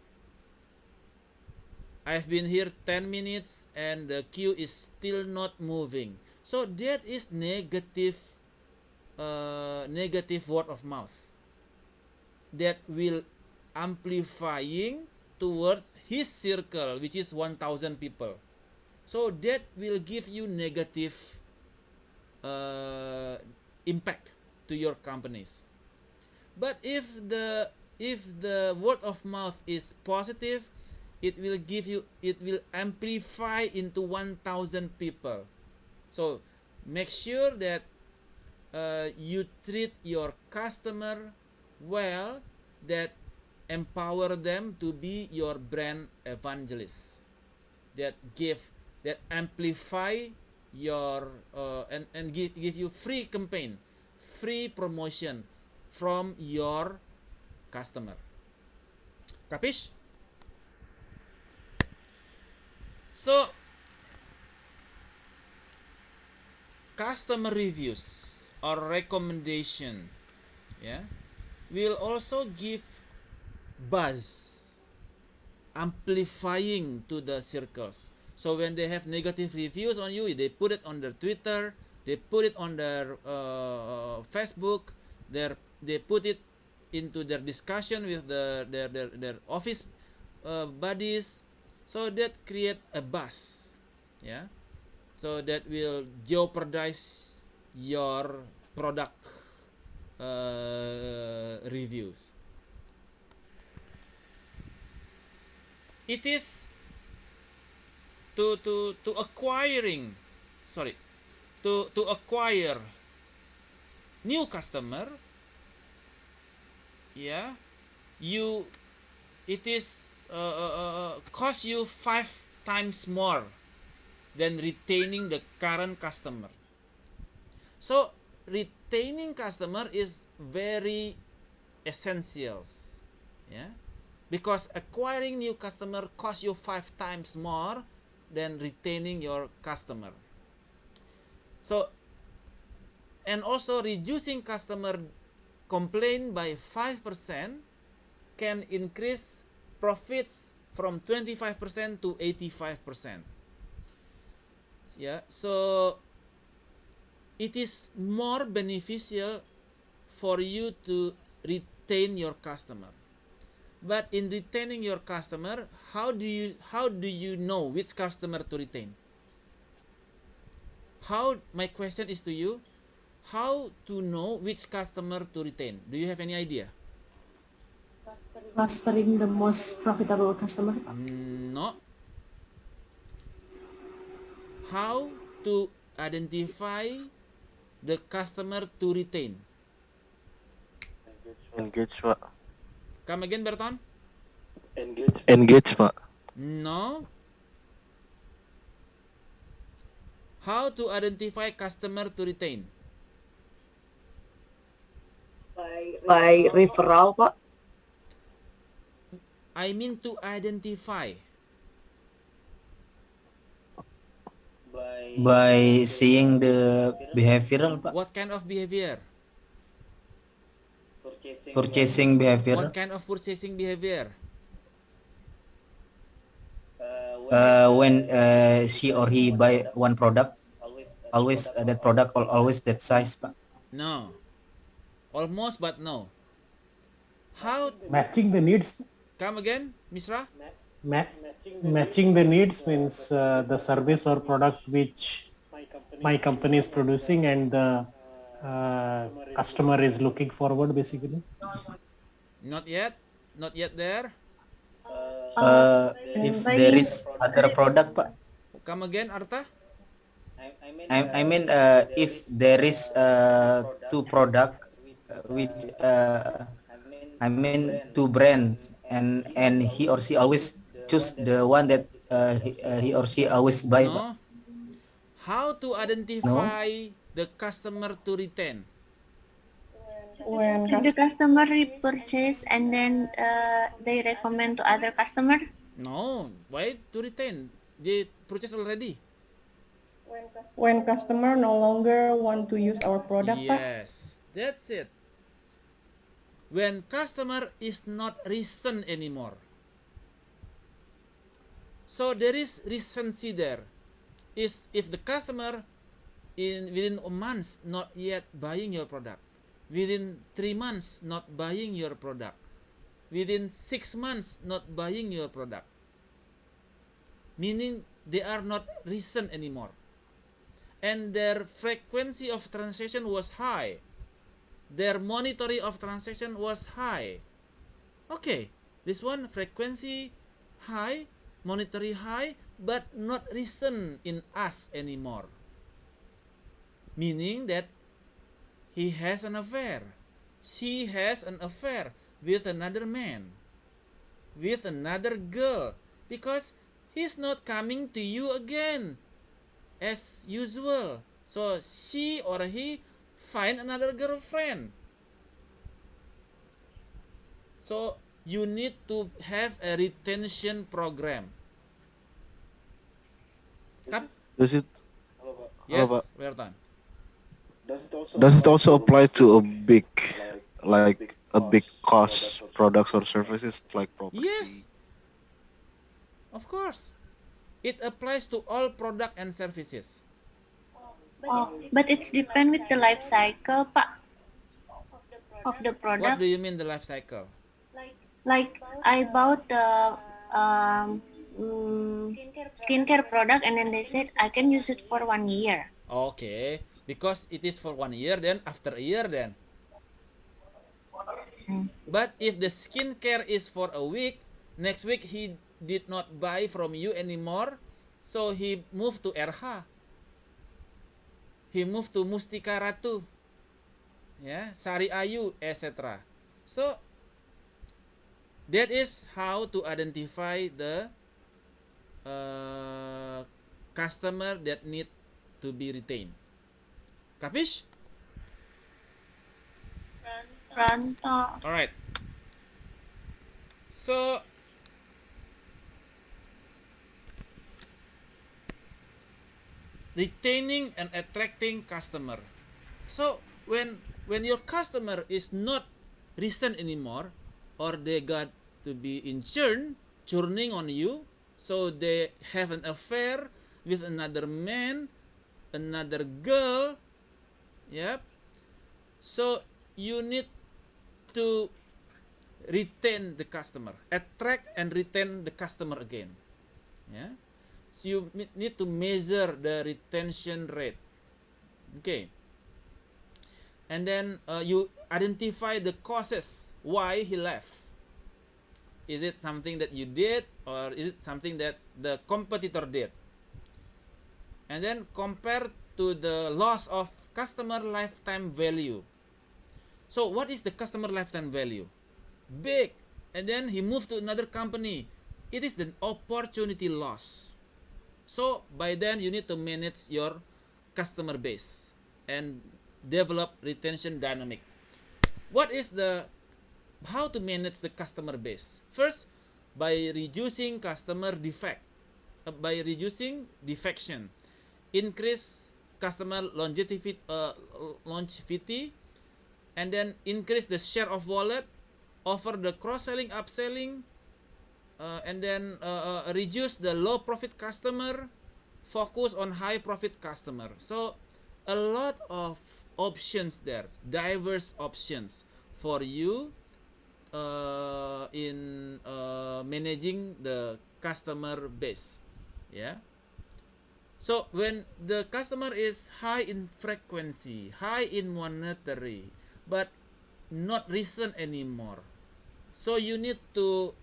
I've been here 10 minutes and the queue is still not moving. So that is negative word of mouth that will amplifying towards his circle, which is 1000 people. So that will give you negative uh, impact to your companies. But if the word of mouth is positive, it will give you, it will amplify into 1000 people. So make sure that you treat your customer well, that empower them to be your brand evangelists, that give, that amplify your and give you free campaign, free promotion from your customer. Capish? So customer reviews or recommendation, yeah, will also give buzz, amplifying to the circles. So when they have negative reviews on you, they put it on their Twitter, they put it on their Facebook, they put it into their discussion with their office buddies. So that create a buzz. Yeah. So that will jeopardize your product reviews. It is to acquiring, sorry, to acquire new customer. Yeah, you, it is cost you 5 times more than retaining the current customer. So retaining customer is very essential. Yeah, because acquiring new customer costs you 5 times more than retaining your customer. So, and also reducing customer complaint by 5% can increase profits from 25% to 85%. Yeah, so it is more beneficial for you to retain your customer. But in retaining your customer, how do you know which customer to retain? How, my question is to you, how to know which customer to retain? Do you have any idea? Clustering the most profitable customer. No. How to identify the customer to retain? Engage, Pak. Come again, Berton? Engage, Pak. No. How to identify customer to retain? By referral, Pak. I mean to identify. By seeing the behavioral, Pak. What kind of behavior? Purchasing behavior. What kind of purchasing behavior? When she or he buy one product, always that product or always that size, Pak. No. Almost, but no. How? Matching the needs. Come again, Misra? Matching the needs means the service or product which my company is producing and the customer is looking forward, basically. Not yet. Not yet there. If there is other product, Pak. Come again, Arta? I mean, if there is two product which I mean two brands, and he or she always choose the one that he or she always buy, Pak. No. How to identify the customer to retain? When If the customer repurchase and then they recommend to other customer. No. Why to retain? They purchase already. when customer no longer want to use our product, Pak. Yes, that's it. When customer is not reason anymore. So there is recency there. Is if the customer within a month not yet buying your product, within 3 months not buying your product, within 6 months not buying your product, meaning they are not recent anymore, and their frequency of transaction was high, their monetary of transaction was high. Okay, this one frequency high, monetary high, but not recent in us anymore, meaning that he has an affair, she has an affair with another man, with another girl, because he's not coming to you again as usual. So she or he find another girlfriend. So you need to have a retention program. Does it? Yes, Pak. Wertan. Does it also apply to a big, like a big cost products or services like property? Yes, of course. It applies to all product and services. But it's depend with the life cycle, Pak, of the product. What do you mean the life cycle? Like I bought the skincare product, and then they said I can use it for 1 year. Okay, because it is for 1 year, then after a year, then. But if the skincare is for a week, next week he did not buy from you anymore, so he moved to RH. He moved to Mustika Ratu, yeah, Sari Ayu, etc. So that is how to identify the customer that need to be retained. Capish? Pronto. All right. So retaining and attracting customer. So when your customer is not recent anymore, or they got to be in churning on you, so they have an affair with another man, another girl, yep. So you need to retain the customer, attract and retain the customer again, yeah. So you need to measure the retention rate, okay. And then you identify the causes why he left. Is it something that you did, or is it something that the competitor did? And then compare to the loss of customer lifetime value. So what is the customer lifetime value? Big. And then he moved to another company. It is the opportunity loss. So by then you need to manage your customer base and develop retention dynamic. What is the how to manage the customer base? First, by reducing customer defect, by reducing defection, increase customer longevity, and then increase the share of wallet, offer the cross-selling, upselling, and then reduce the low profit customer, focus on high profit customer. So a lot of options there, diverse options for you in managing the customer base, yeah. So when the customer is high in frequency, high in monetary, but not recent anymore, so you need to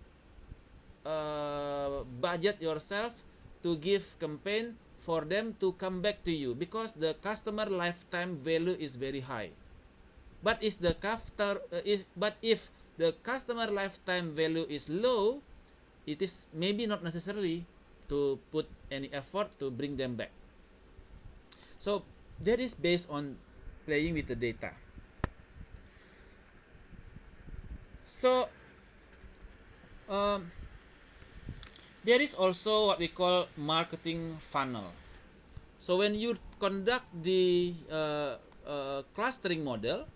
budget yourself to give campaign for them to come back to you, because the customer lifetime value is very high. But if the customer lifetime value is low, it is maybe not necessarily to put any effort to bring them back. So that is based on playing with the data. So there is also what we call marketing funnel. So when you conduct the clustering model,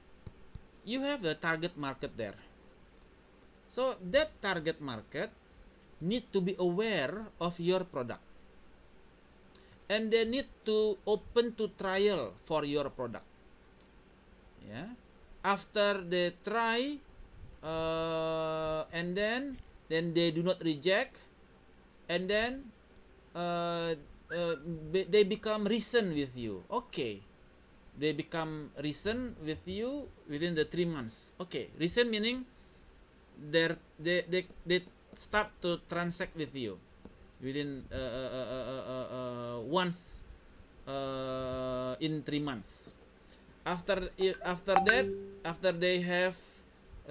you have the target market there. So that target market need to be aware of your product, and they need to open to trial for your product, yeah. After they try, and then they do not reject, and then uh, uh, they become recent with you, okay. They become recent with you within the 3 months, okay. Recent meaning they start to transact with you within once in 3 months. After they have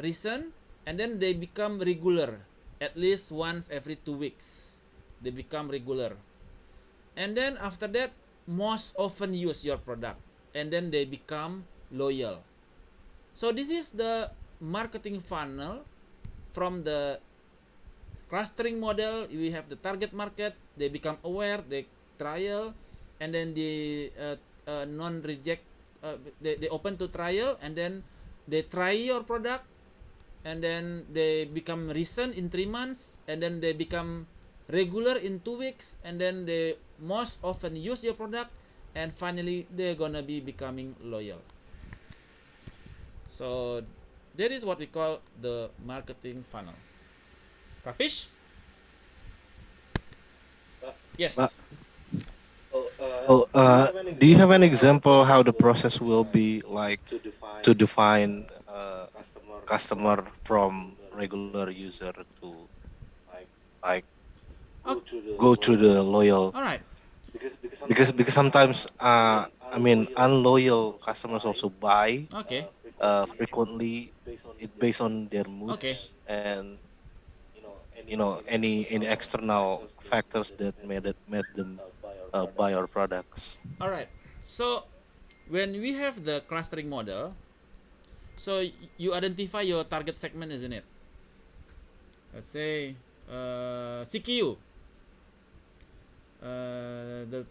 risen, and then they become regular, at least once every 2 weeks they become regular, and then after that most often use your product, and then they become loyal. So this is the marketing funnel. From the clustering model, we have the target market, they become aware, they trial, and then the non-reject, they open to trial, and then they try your product, and then they become recent in 3 months, and then they become regular in 2 weeks, and then they most often use your product, and finally they're gonna be becoming loyal. So that is what we call the marketing funnel. Capish? Yes. So, do you have an example how the process will be like to define customer from regular user to like Okay. go through the loyal All right. because sometimes I mean unloyal customers also buy Okay. frequently it based on their Okay. moods and any external factors that made them buy our products. All right. So when we have the clustering model, so you identify your target segment, isn't it? Let's say CQ, the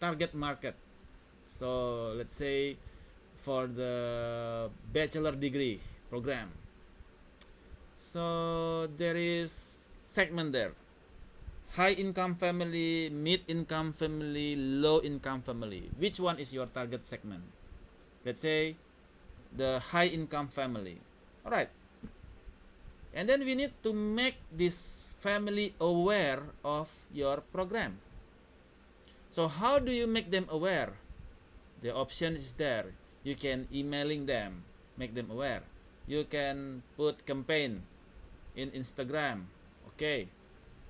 target market. So let's say for the bachelor degree program. So there is segment there. High income family, mid income family, low income family. Which one is your target segment? Let's say the high income family. All right. And then we need to make this family aware of your program. So how do you make them aware? The option is there. You can emailing them, make them aware. You can put campaign in Instagram. Okay.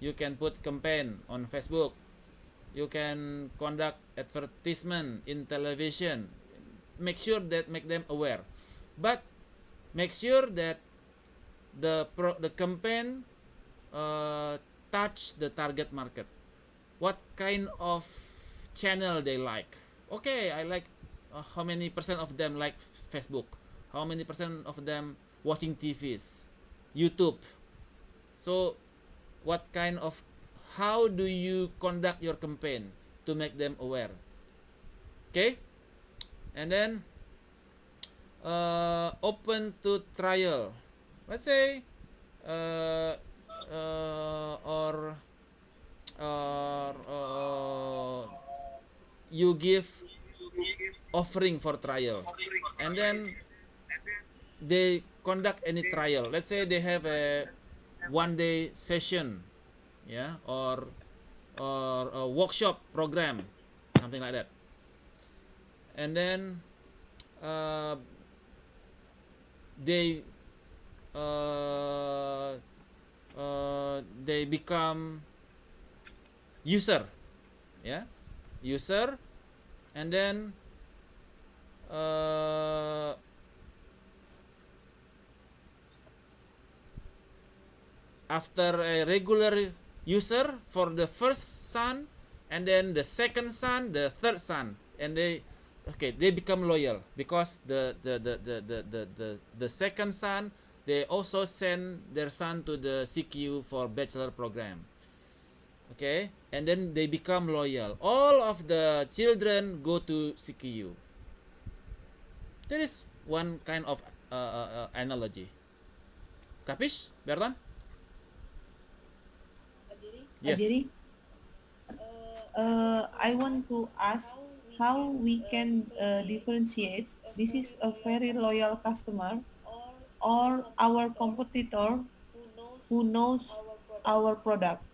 You can put campaign on Facebook. You can conduct advertisement in television. Make sure that make them aware. But make sure that the campaign touch the target market. What kind of channel they like? Okay, I like how many percent of them like Facebook? How many percent of them watching TVs? YouTube. So what kind of how do you conduct your campaign to make them aware? Okay? And then open to trial. Let's say uh, or you give offering for trial, and then they conduct any trial. Let's say they have a 1 day session, yeah, or a workshop program, something like that. And then uh, they uh, they become user, yeah, user. And then uh, after a regular user for the first son, and then the second son, the third son, and they become loyal because the second son, they also send their son to the CQ for bachelor program. Okay, and then they become loyal. All of the children go to CQ. There is one kind of analogy. Capish, Bertan? Yes. Adiri, I want to ask how we can differentiate this is a very loyal customer or our competitor who knows our product.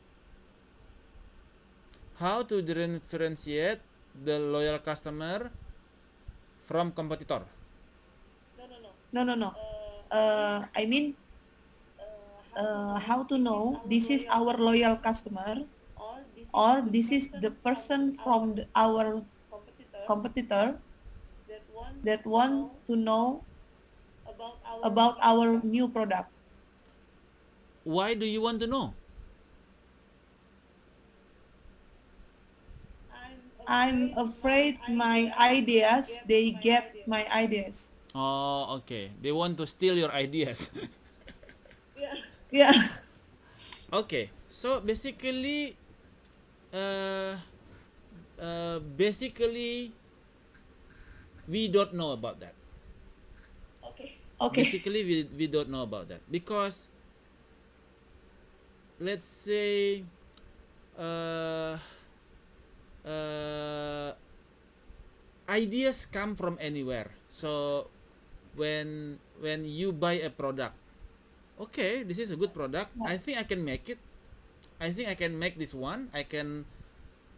How to differentiate the loyal customer from competitor? No, no, no. I mean, how to know this is our loyal customer or this is the person from our competitor that want to know about our new product. Why do you want to know? I'm afraid my ideas, they get my ideas. Oh, okay. They want to steal your ideas. Yeah. Okay. So uh, basically, we don't know about that. Okay. Basically, we don't know about that because let's say uh, uh, ideas come from anywhere. So when you buy a product, okay, this is a good product. I think I can make it. I think I can make this one. I can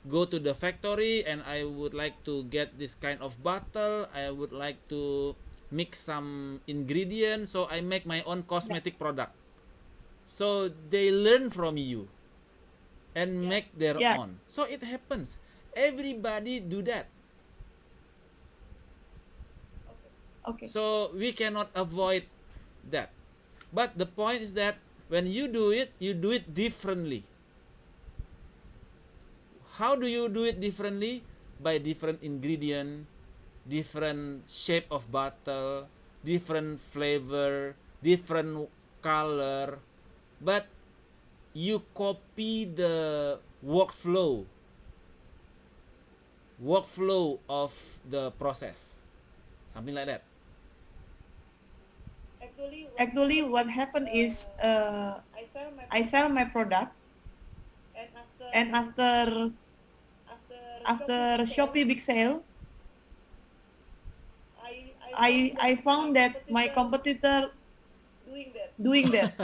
go to the factory and I would like to get this kind of bottle. I would like to mix some ingredients, so I make my own cosmetic product. So they learn from you and make their Yeah. own. So it happens. Everybody do that. Okay. So we cannot avoid that. But the point is that when you do it differently. How do you do it differently? By different ingredient, different shape of bottle, different flavor, different color, but you copy the workflow of the process, something like that. Actually, what happened is I sell my product, and after Shopee big sale, I found that my competitor doing that,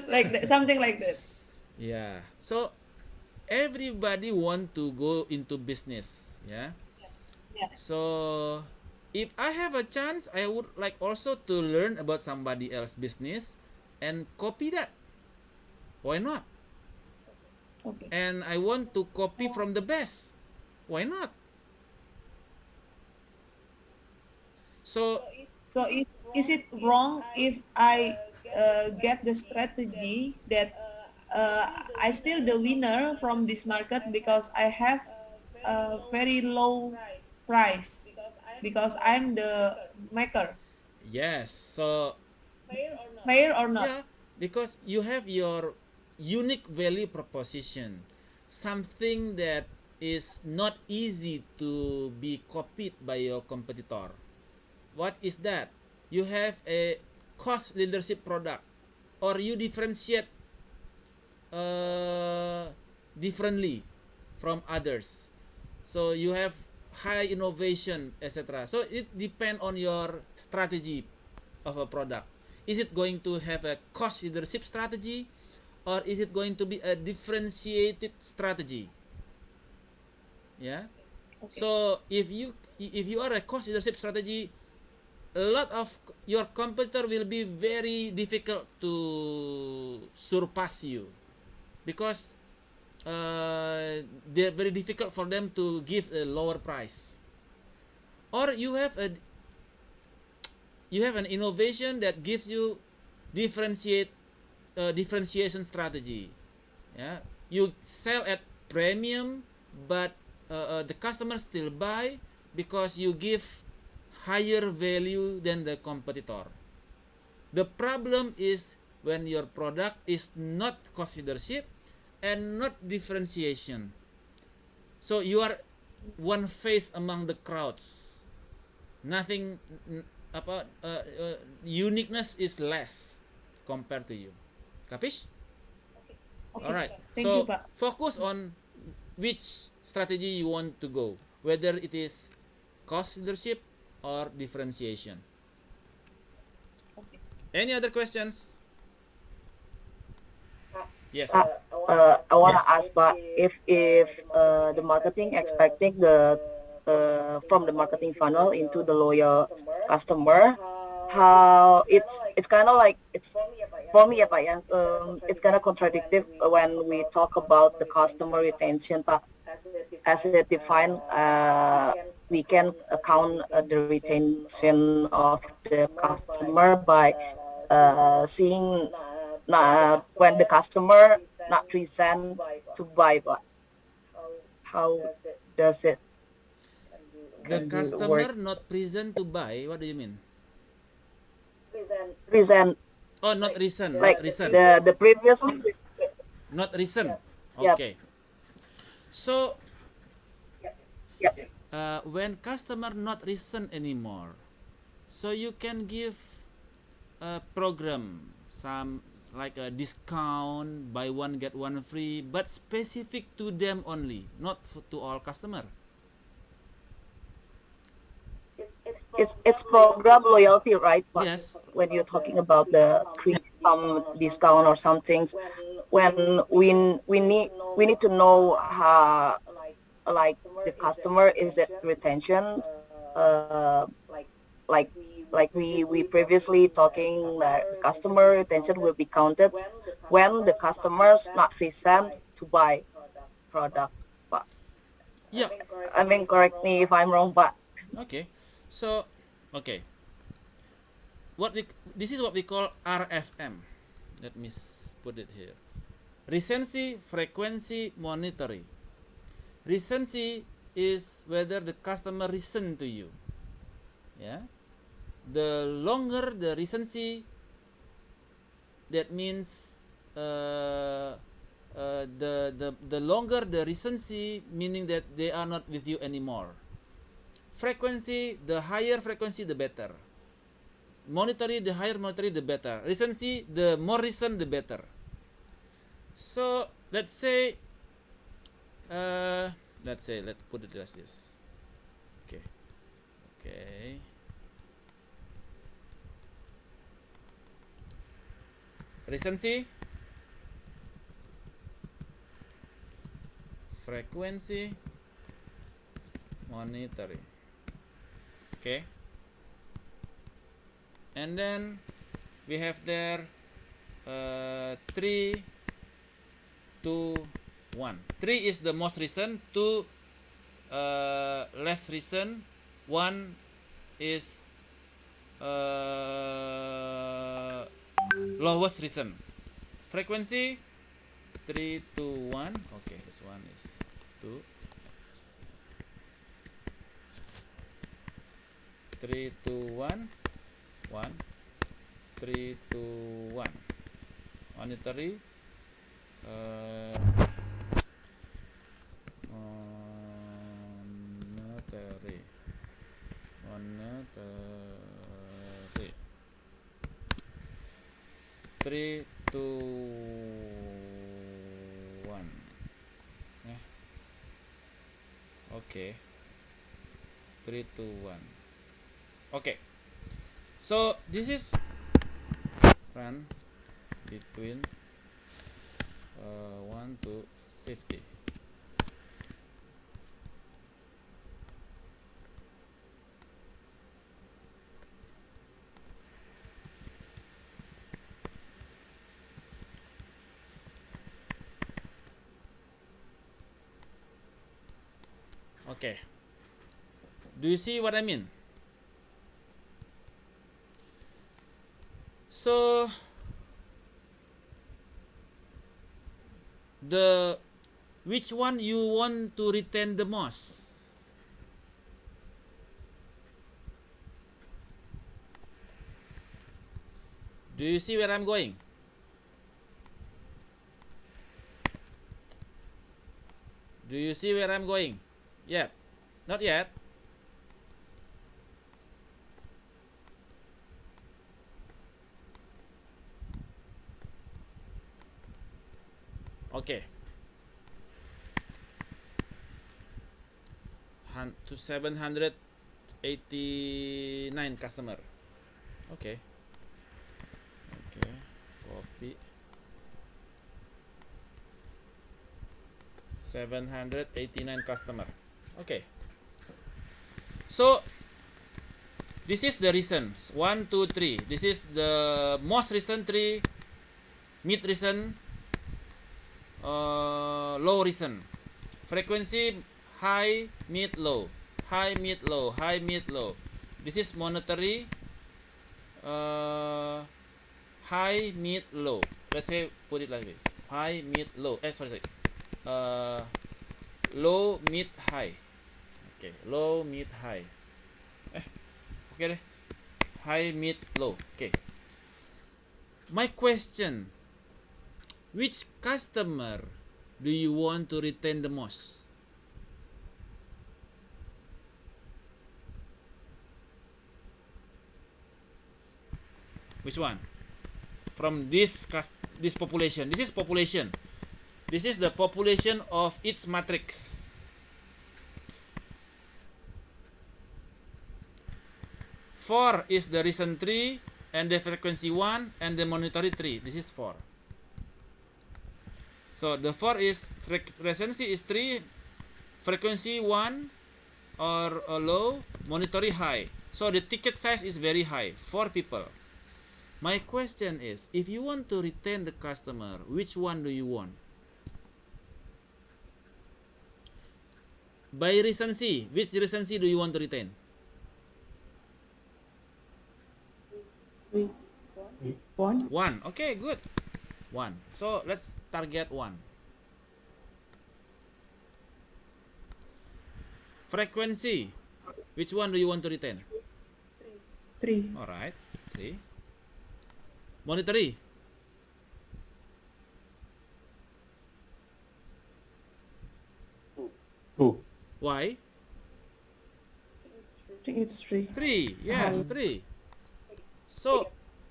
like that, something like that. Yeah. So everybody want to go into business. Yeah. Yeah. So if I have a chance, I would like also to learn about somebody else business and copy that. Why not? Okay. And I want to copy from the best. Why not? So So is it wrong if I get the strategy that I still the winner from this market because I have a very low price because I'm the maker? yes. So Fair or not? yeah, because you have your unique value proposition, something that is not easy to be copied by your competitor. What is that? You have a cost leadership product, or you differentiate uh, differently from others. So you have high innovation, etc. So it depends on your strategy of a product. Is it going to have a cost leadership strategy, or is it going to be a differentiated strategy? Yeah. Okay. So if you are a cost leadership strategy, a lot of your competitor will be very difficult to surpass you, because they're very difficult for them to give a lower price. Or you have an innovation that gives you differentiation strategy. Yeah, you sell at premium, but the customers still buy because you give higher value than the competitor. The problem is when your product is not cost leadership and not differentiation. So you are one face among the crowds. Nothing uniqueness is less compared to you. Capish? All Okay. right. Thank you, So Pak. focus on which strategy you want to go, whether it is cost leadership or differentiation. Okay. Any other questions? Yes. I want to ask, but if the marketing expecting the from the marketing funnel into the loyal customer, how it's kind of like it's for me, Pak, yeah, it's kind of contradictive when we talk about the customer retention, Pak. As it defined, we can account the retention of the customer by seeing when the customer not present to buy, but how does it The can be work? customer not present to buy. What do you mean? Present Oh, not recent, not like recent, the previous. not recent. Yep. Okay. So Yep. when customer not recent anymore, so you can give a program, some like a discount, buy one get one free, but specific to them only, not to all customer. It's program loyalty, right? But Yes. when you're talking about the cream. some discount or something, when we need to know how, like, the customer is at retention, uh, like we previously talking, that the customer retention will be counted when the customers not resent to buy product. But Yeah. I mean, correct me if I'm wrong, but Okay. So, okay. What we, this is what we call RFM. Let me put it here. Recency, frequency, monitoring. Recency is whether the customer listen to you. Yeah. The longer the recency, that means the longer the recency, meaning that they are not with you anymore. Frequency, the higher frequency, the better. Monetary, the higher monetary, the better. Recency, the more recent, the better. So let's put it as this. Okay, okay. Recency, frequency, monetary. Okay, and then we have there 3, 2, 1. 3 is the most recent, 2 less recent, 1 is lowest recent. Frequency 3, 2, 1. Okay, this one is 2. 3, 2, 1. 1. 3, 2, 1. Monetary. Monetary. Monetary. 3, 2, 1. Yeah. Okay. 3, 2, 1. Okay. So this is run between 1 to 50. Okay. Do you see what I mean? So the which one you want to retain the most? Do you see where I'm going? Do you see where I'm going? Yet? Not yet? Okay. To 789 customer. Okay. Okay. Copy. 789 customer. Okay. So this is the reasons. 1, 2, 3. This is the most recent 3, mid recent, low recent. Frequency high, mid, low. High, mid, low. High, mid, low. This is monetary. High, mid, low. Let's say put it like this. High, mid, low. Sorry. Uh, low, mid, high. Okay, low, mid, high. Okay deh. High, mid, low. Okay. My question, which customer do you want to retain the most? Which one? From this population. This is population. This is the population of its matrix. Four is the recent 3, and the frequency 1, and the monetary 3. This is 4. So the 4 is recency is 3, frequency 1 or low, monetary high. So the ticket size is very high, 4 people. My question is, if you want to retain the customer, which one do you want? By recency, which recency do you want to retain? 1. Okay, good. 1. So let's target 1. Frequency, which one do you want to retain? 3. Alright, 3. Monetary, 2. why? I think it's 3. 3. Yes, 3. So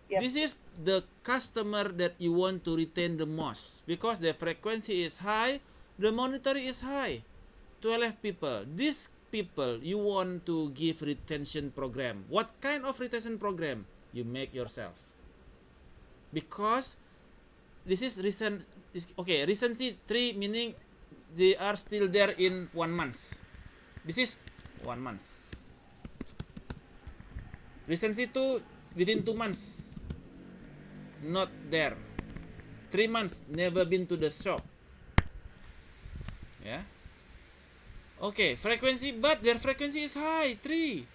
this is the customer that you want to retain the most, because the frequency is high, the monetary is high. 12 people. These people you want to give retention program. What kind of retention program? You make yourself. Because this is recent. Okay, recency 3 meaning they are still there in 1 month. This is 1 month. Recency 2 within 2 months. Not there. 3 months never been to the shop. Yeah. Okay, frequency, but their frequency is high, 3.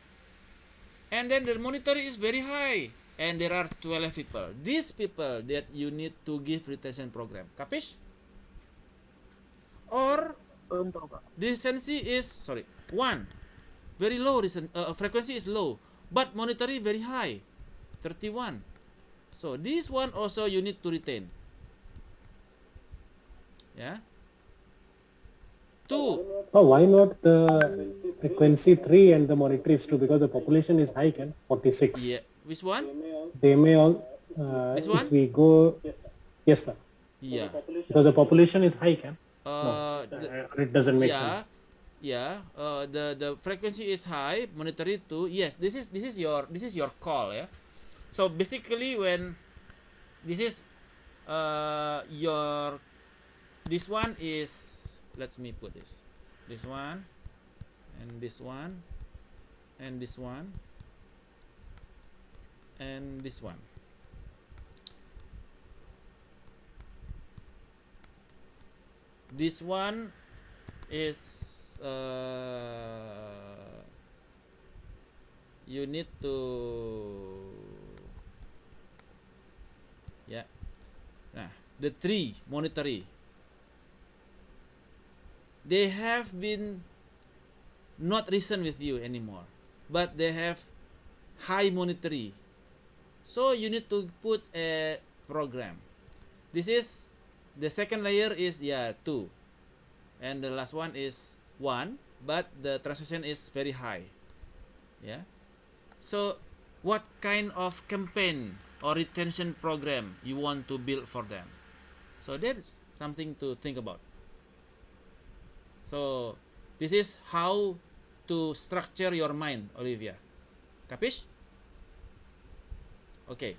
And then their monetary is very high. And there are 12 people. These people that you need to give retention program. Capish? Or recency is, 1. Very low, frequency is low. But monetary very high, 31. So this one also you need to retain. Yeah. 2. Oh, why not the frequency 3 and the monetary is 2? Because the population is high, can 46. Yeah. Which one? They may all, This one? if we go, yes, ma'am. Yeah. Because the population is high, can? It doesn't make yeah, sense. Yeah. The frequency is high, monetary 2. Yes, this is your call. Yeah. So basically, when this is your, this one is, let me put this one, and this one, and this one, and this one. This one is you need to, yeah. Nah, the 3 monetary, they have been not recent with you anymore, but they have high monetary. So you need to put a program. This is the second layer is 2, and the last one is 1, but the transaction is very high. Yeah. So what kind of campaign or retention program you want to build for them? So that's something to think about. So this is how to structure your mind, Olivia. Capish? Okay.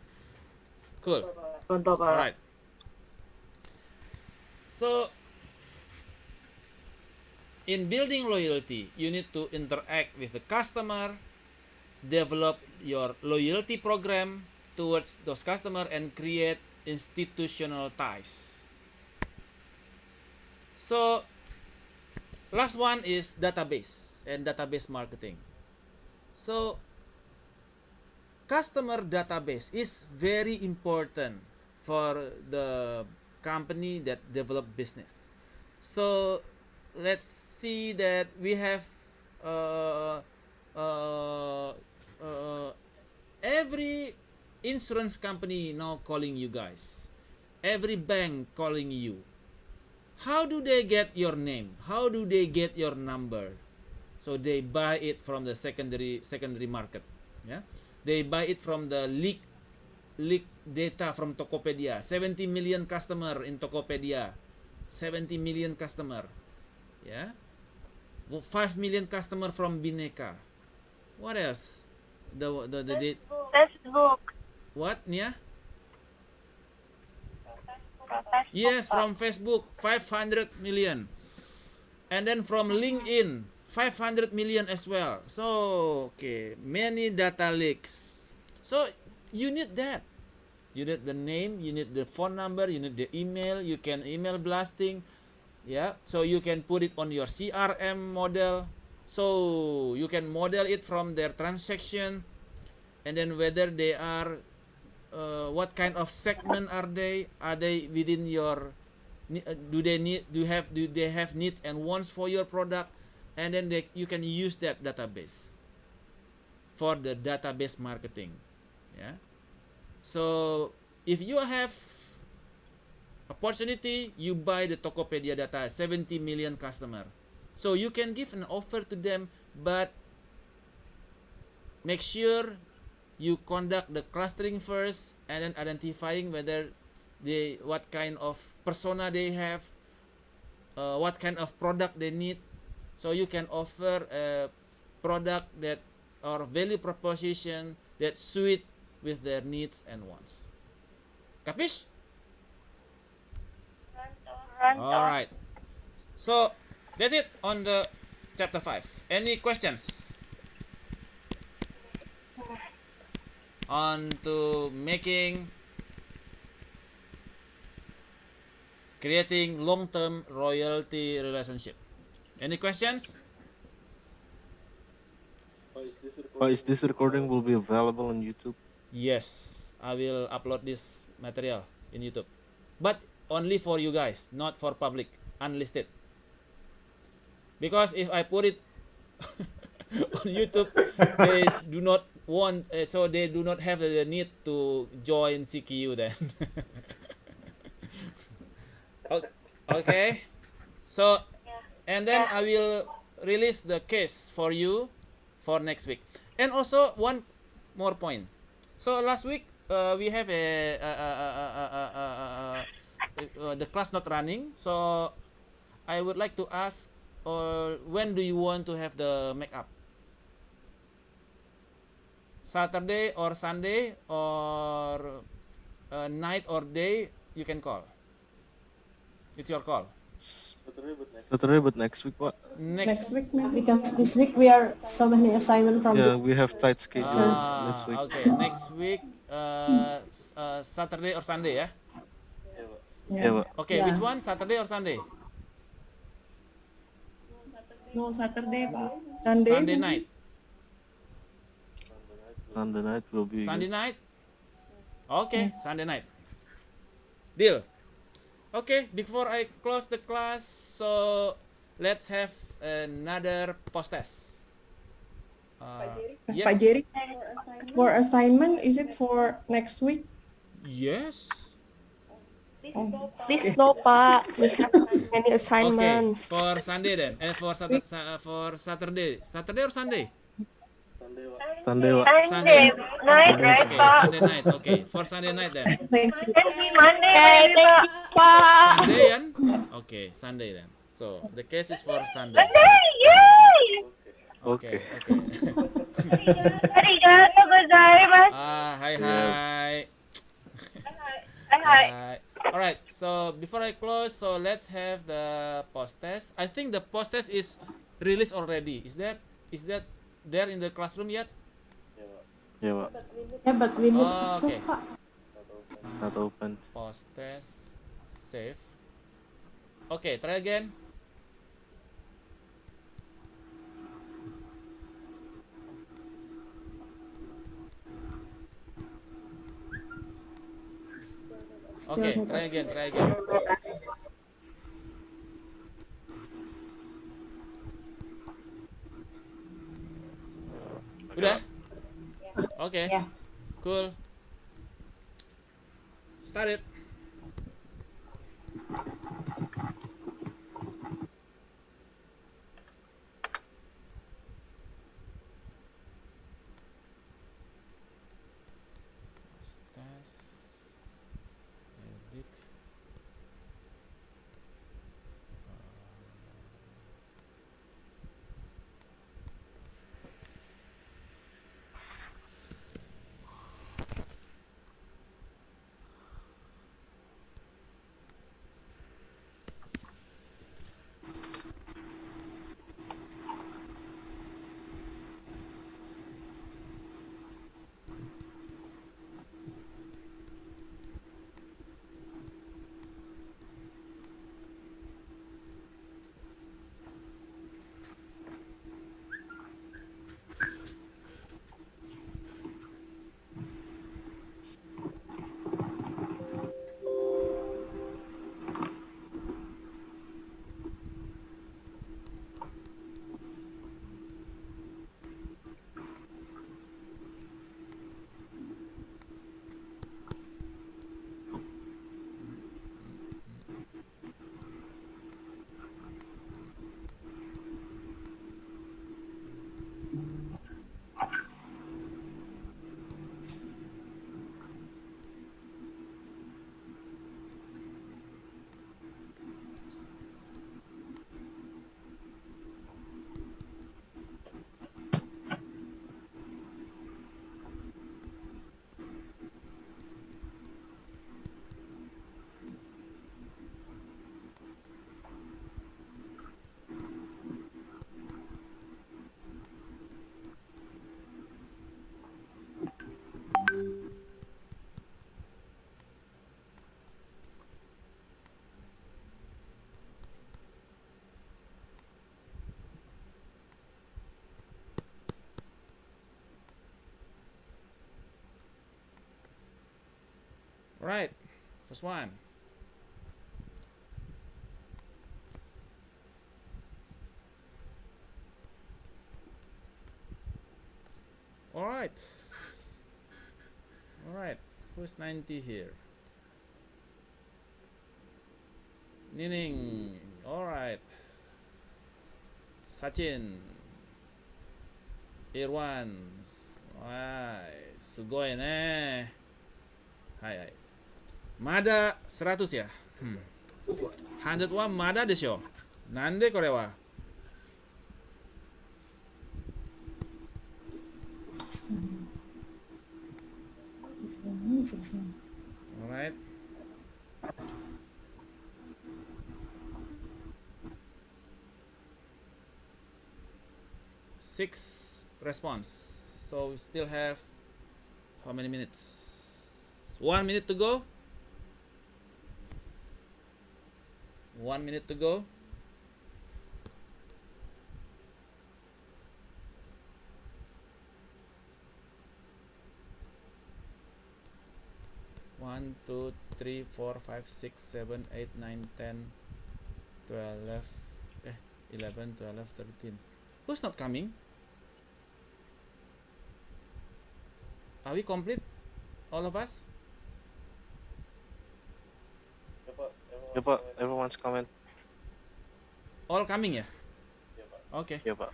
Cool. All right. So in building loyalty, you need to interact with the customer, develop your loyalty program towards those customers, and create institutional ties. So last one is database and database marketing. So customer database is very important for the company that develop business. So let's see that we have uh, uh, uh, every insurance company now calling you guys, every bank calling you. How do they get your name? How do they get your number? So they buy it from the secondary market. Yeah, they buy it from the leak data from Tokopedia. 70 million customer in Tokopedia, 70 million customer. Yeah, 5 million customer from Bineka. What else? The Facebook. What, Nia? Yes, from Facebook, 500 million. And then from LinkedIn, 500 million as well. So, okay, many data leaks. So, you need that. You need the name, you need the phone number, you need the email, you can email blasting. Yeah, so you can put it on your CRM model. So, you can model it from their transaction, and then whether they are what kind of segment are they? Are they within your do they need do they have needs and wants for your product? And then you can use that database for the database marketing. Yeah. So if you have opportunity, you buy the Tokopedia data, 70 million customer. So you can give an offer to them, but make sure you conduct the clustering first, and then identifying whether they what kind of persona they have, what kind of product they need, so you can offer a product that or value proposition that suit with their needs and wants. Capish? All right. So that's it on the chapter 5. Any questions on to creating long-term royalty relationship? Any questions? Is this recording will be available on YouTube? Yes, I will upload this material in YouTube, but only for you guys, not for public, unlisted. Because if I put it on YouTube, they do not want, so they do not have the need to join CQ then. Okay, so and then I will release the case for you for next week. And also one more point. So last week we have the class not running. So I would like to ask, when do you want to have the makeup? Saturday or Sunday or night or day? You can call. It's your call. Saturday, but next week what? Next week, Next. maybe. Because this week we are so many assignments from Yeah, the we have tight schedule next week. Okay. Next week, Saturday or Sunday, yeah? Yeah, Yeah. but Okay, which yeah. one? Saturday or Sunday? No, Saturday, Pak. Sunday, Sunday maybe. night. Sunday night will be Sunday good. night? Okay, Yeah. Sunday night. Deal. Okay, before I close the class, so let's have another post test. Pak Yes. Jerry, for assignment, is it for next week? Yes. Oh, Please okay. no, Pak. We have many Okay, assignments. for Sunday then. Week. For Saturday. Saturday or Sunday? Sunday, what? Sunday. Night, Sunday, right, Okay, Sunday. Pak? Sunday night. Okay, for Sunday night then. Thank you. Can be Monday, Okay, maybe, thank Pak. you, Pak. Sunday yan? Okay, Sunday then. So the case is for Sunday. Monday, yay! Okay, Okay. okay. Arigato gozaimasu. Hi Yeah. hi. Hi, hi. Hi. All right. So before I close, so let's have the post test. I think the post test is released already. Is that there in the classroom yet? Yeah, but Yeah, but we need Oh, access, okay. Pak. not open. Post test save. Okay, try again. Still Okay, need try again, try access. again. Udah? Okay. Yeah. Cool. Start it. Post test. Edit. First one. All right. All right. Who's 90 here? Nining. All right. Sachin. Irwan. Hai. Sugoi ne. Hai hai. Mada 100 ya? 100 wa mada desho. Nande kore wa? All right. Six response. So we still have how many minutes? 1 minute to go. 1 minute to go. One, two, three, 4, 5, 6, 7, 8, 9, 10, 12, 11, 12, 13. Who's not coming? Are we complete? All of us? Ya Pak, everyone's comment. All coming ya? Okay. Ya Pak.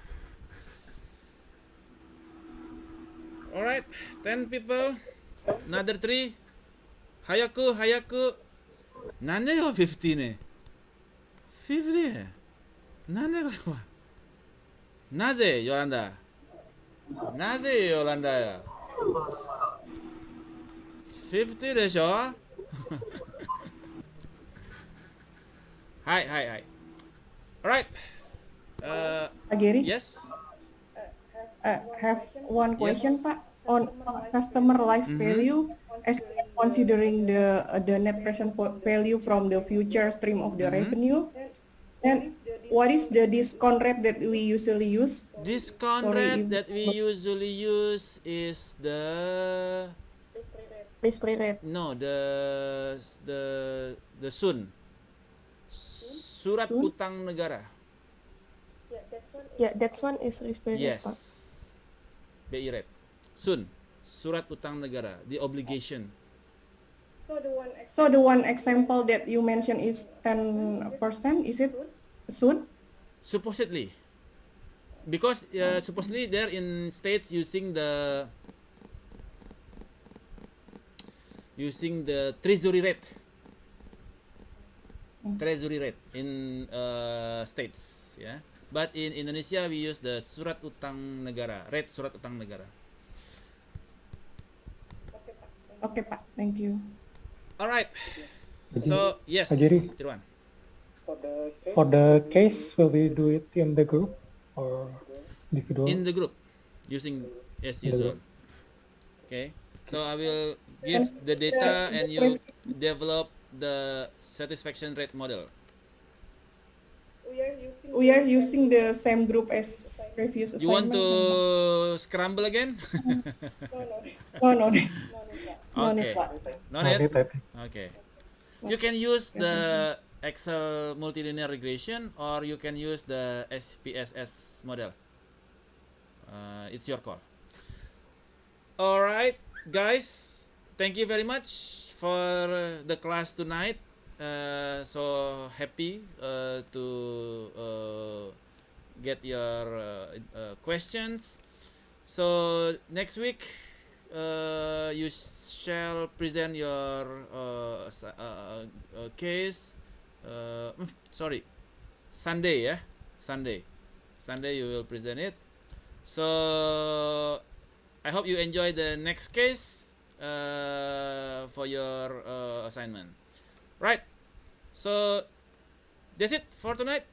Alright, 10 people. Another 3. Hayaku, hayaku. Nande yo 50 ne? 50? Nande kore wa? Naze, Yolanda? Naze, Yolanda ya? 50 でしょはいはいはい Alright Gary? Yes? Have one question, Yes. Pak, on customer life value, as considering the net present value from the future stream of the revenue. And what is the discount rate that we usually use? Discount rate that we usually use is the Risk-free rate. no the SUN, surat utang negara. Yeah, that's one is risk-free rate, Pak. Yes, BI rate. SUN, surat utang negara, the obligation. So the one example that you mentioned is 10%. Is it soon? Supposedly, because supposedly they're in states using the treasury rate. Treasury rate in states, yeah. But in Indonesia we use the surat utang negara, rate surat utang negara. Okay, Pak. Thank you. All right. So yes, Ajiri. Tirwan. For the case, will we do it in the group or individual? In the group, using as usual. Okay. So I will give the data and you develop the satisfaction rate model. We are using the same group as previous assignment. You want to scramble again? No. Okay. No Not need, it? Okay. You can use the Excel multilinear regression or you can use the SPSS model. It's your call. Alright, guys. Thank you very much for the class tonight. So happy to get your questions. So next week you shall present your case. Sorry, Sunday ya, Sunday you will present it. So I hope you enjoy the next case for your assignment. Right. So that's it for tonight.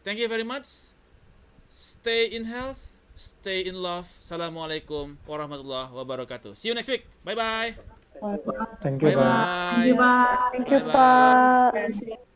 Thank you very much. Stay in health, stay in love. Assalamualaikum warahmatullahi wabarakatuh. See you next week. Bye bye. Thank you, Bye Pak. bye. Thank you, Pak. Thank you, Bye-bye. Pak. Bye.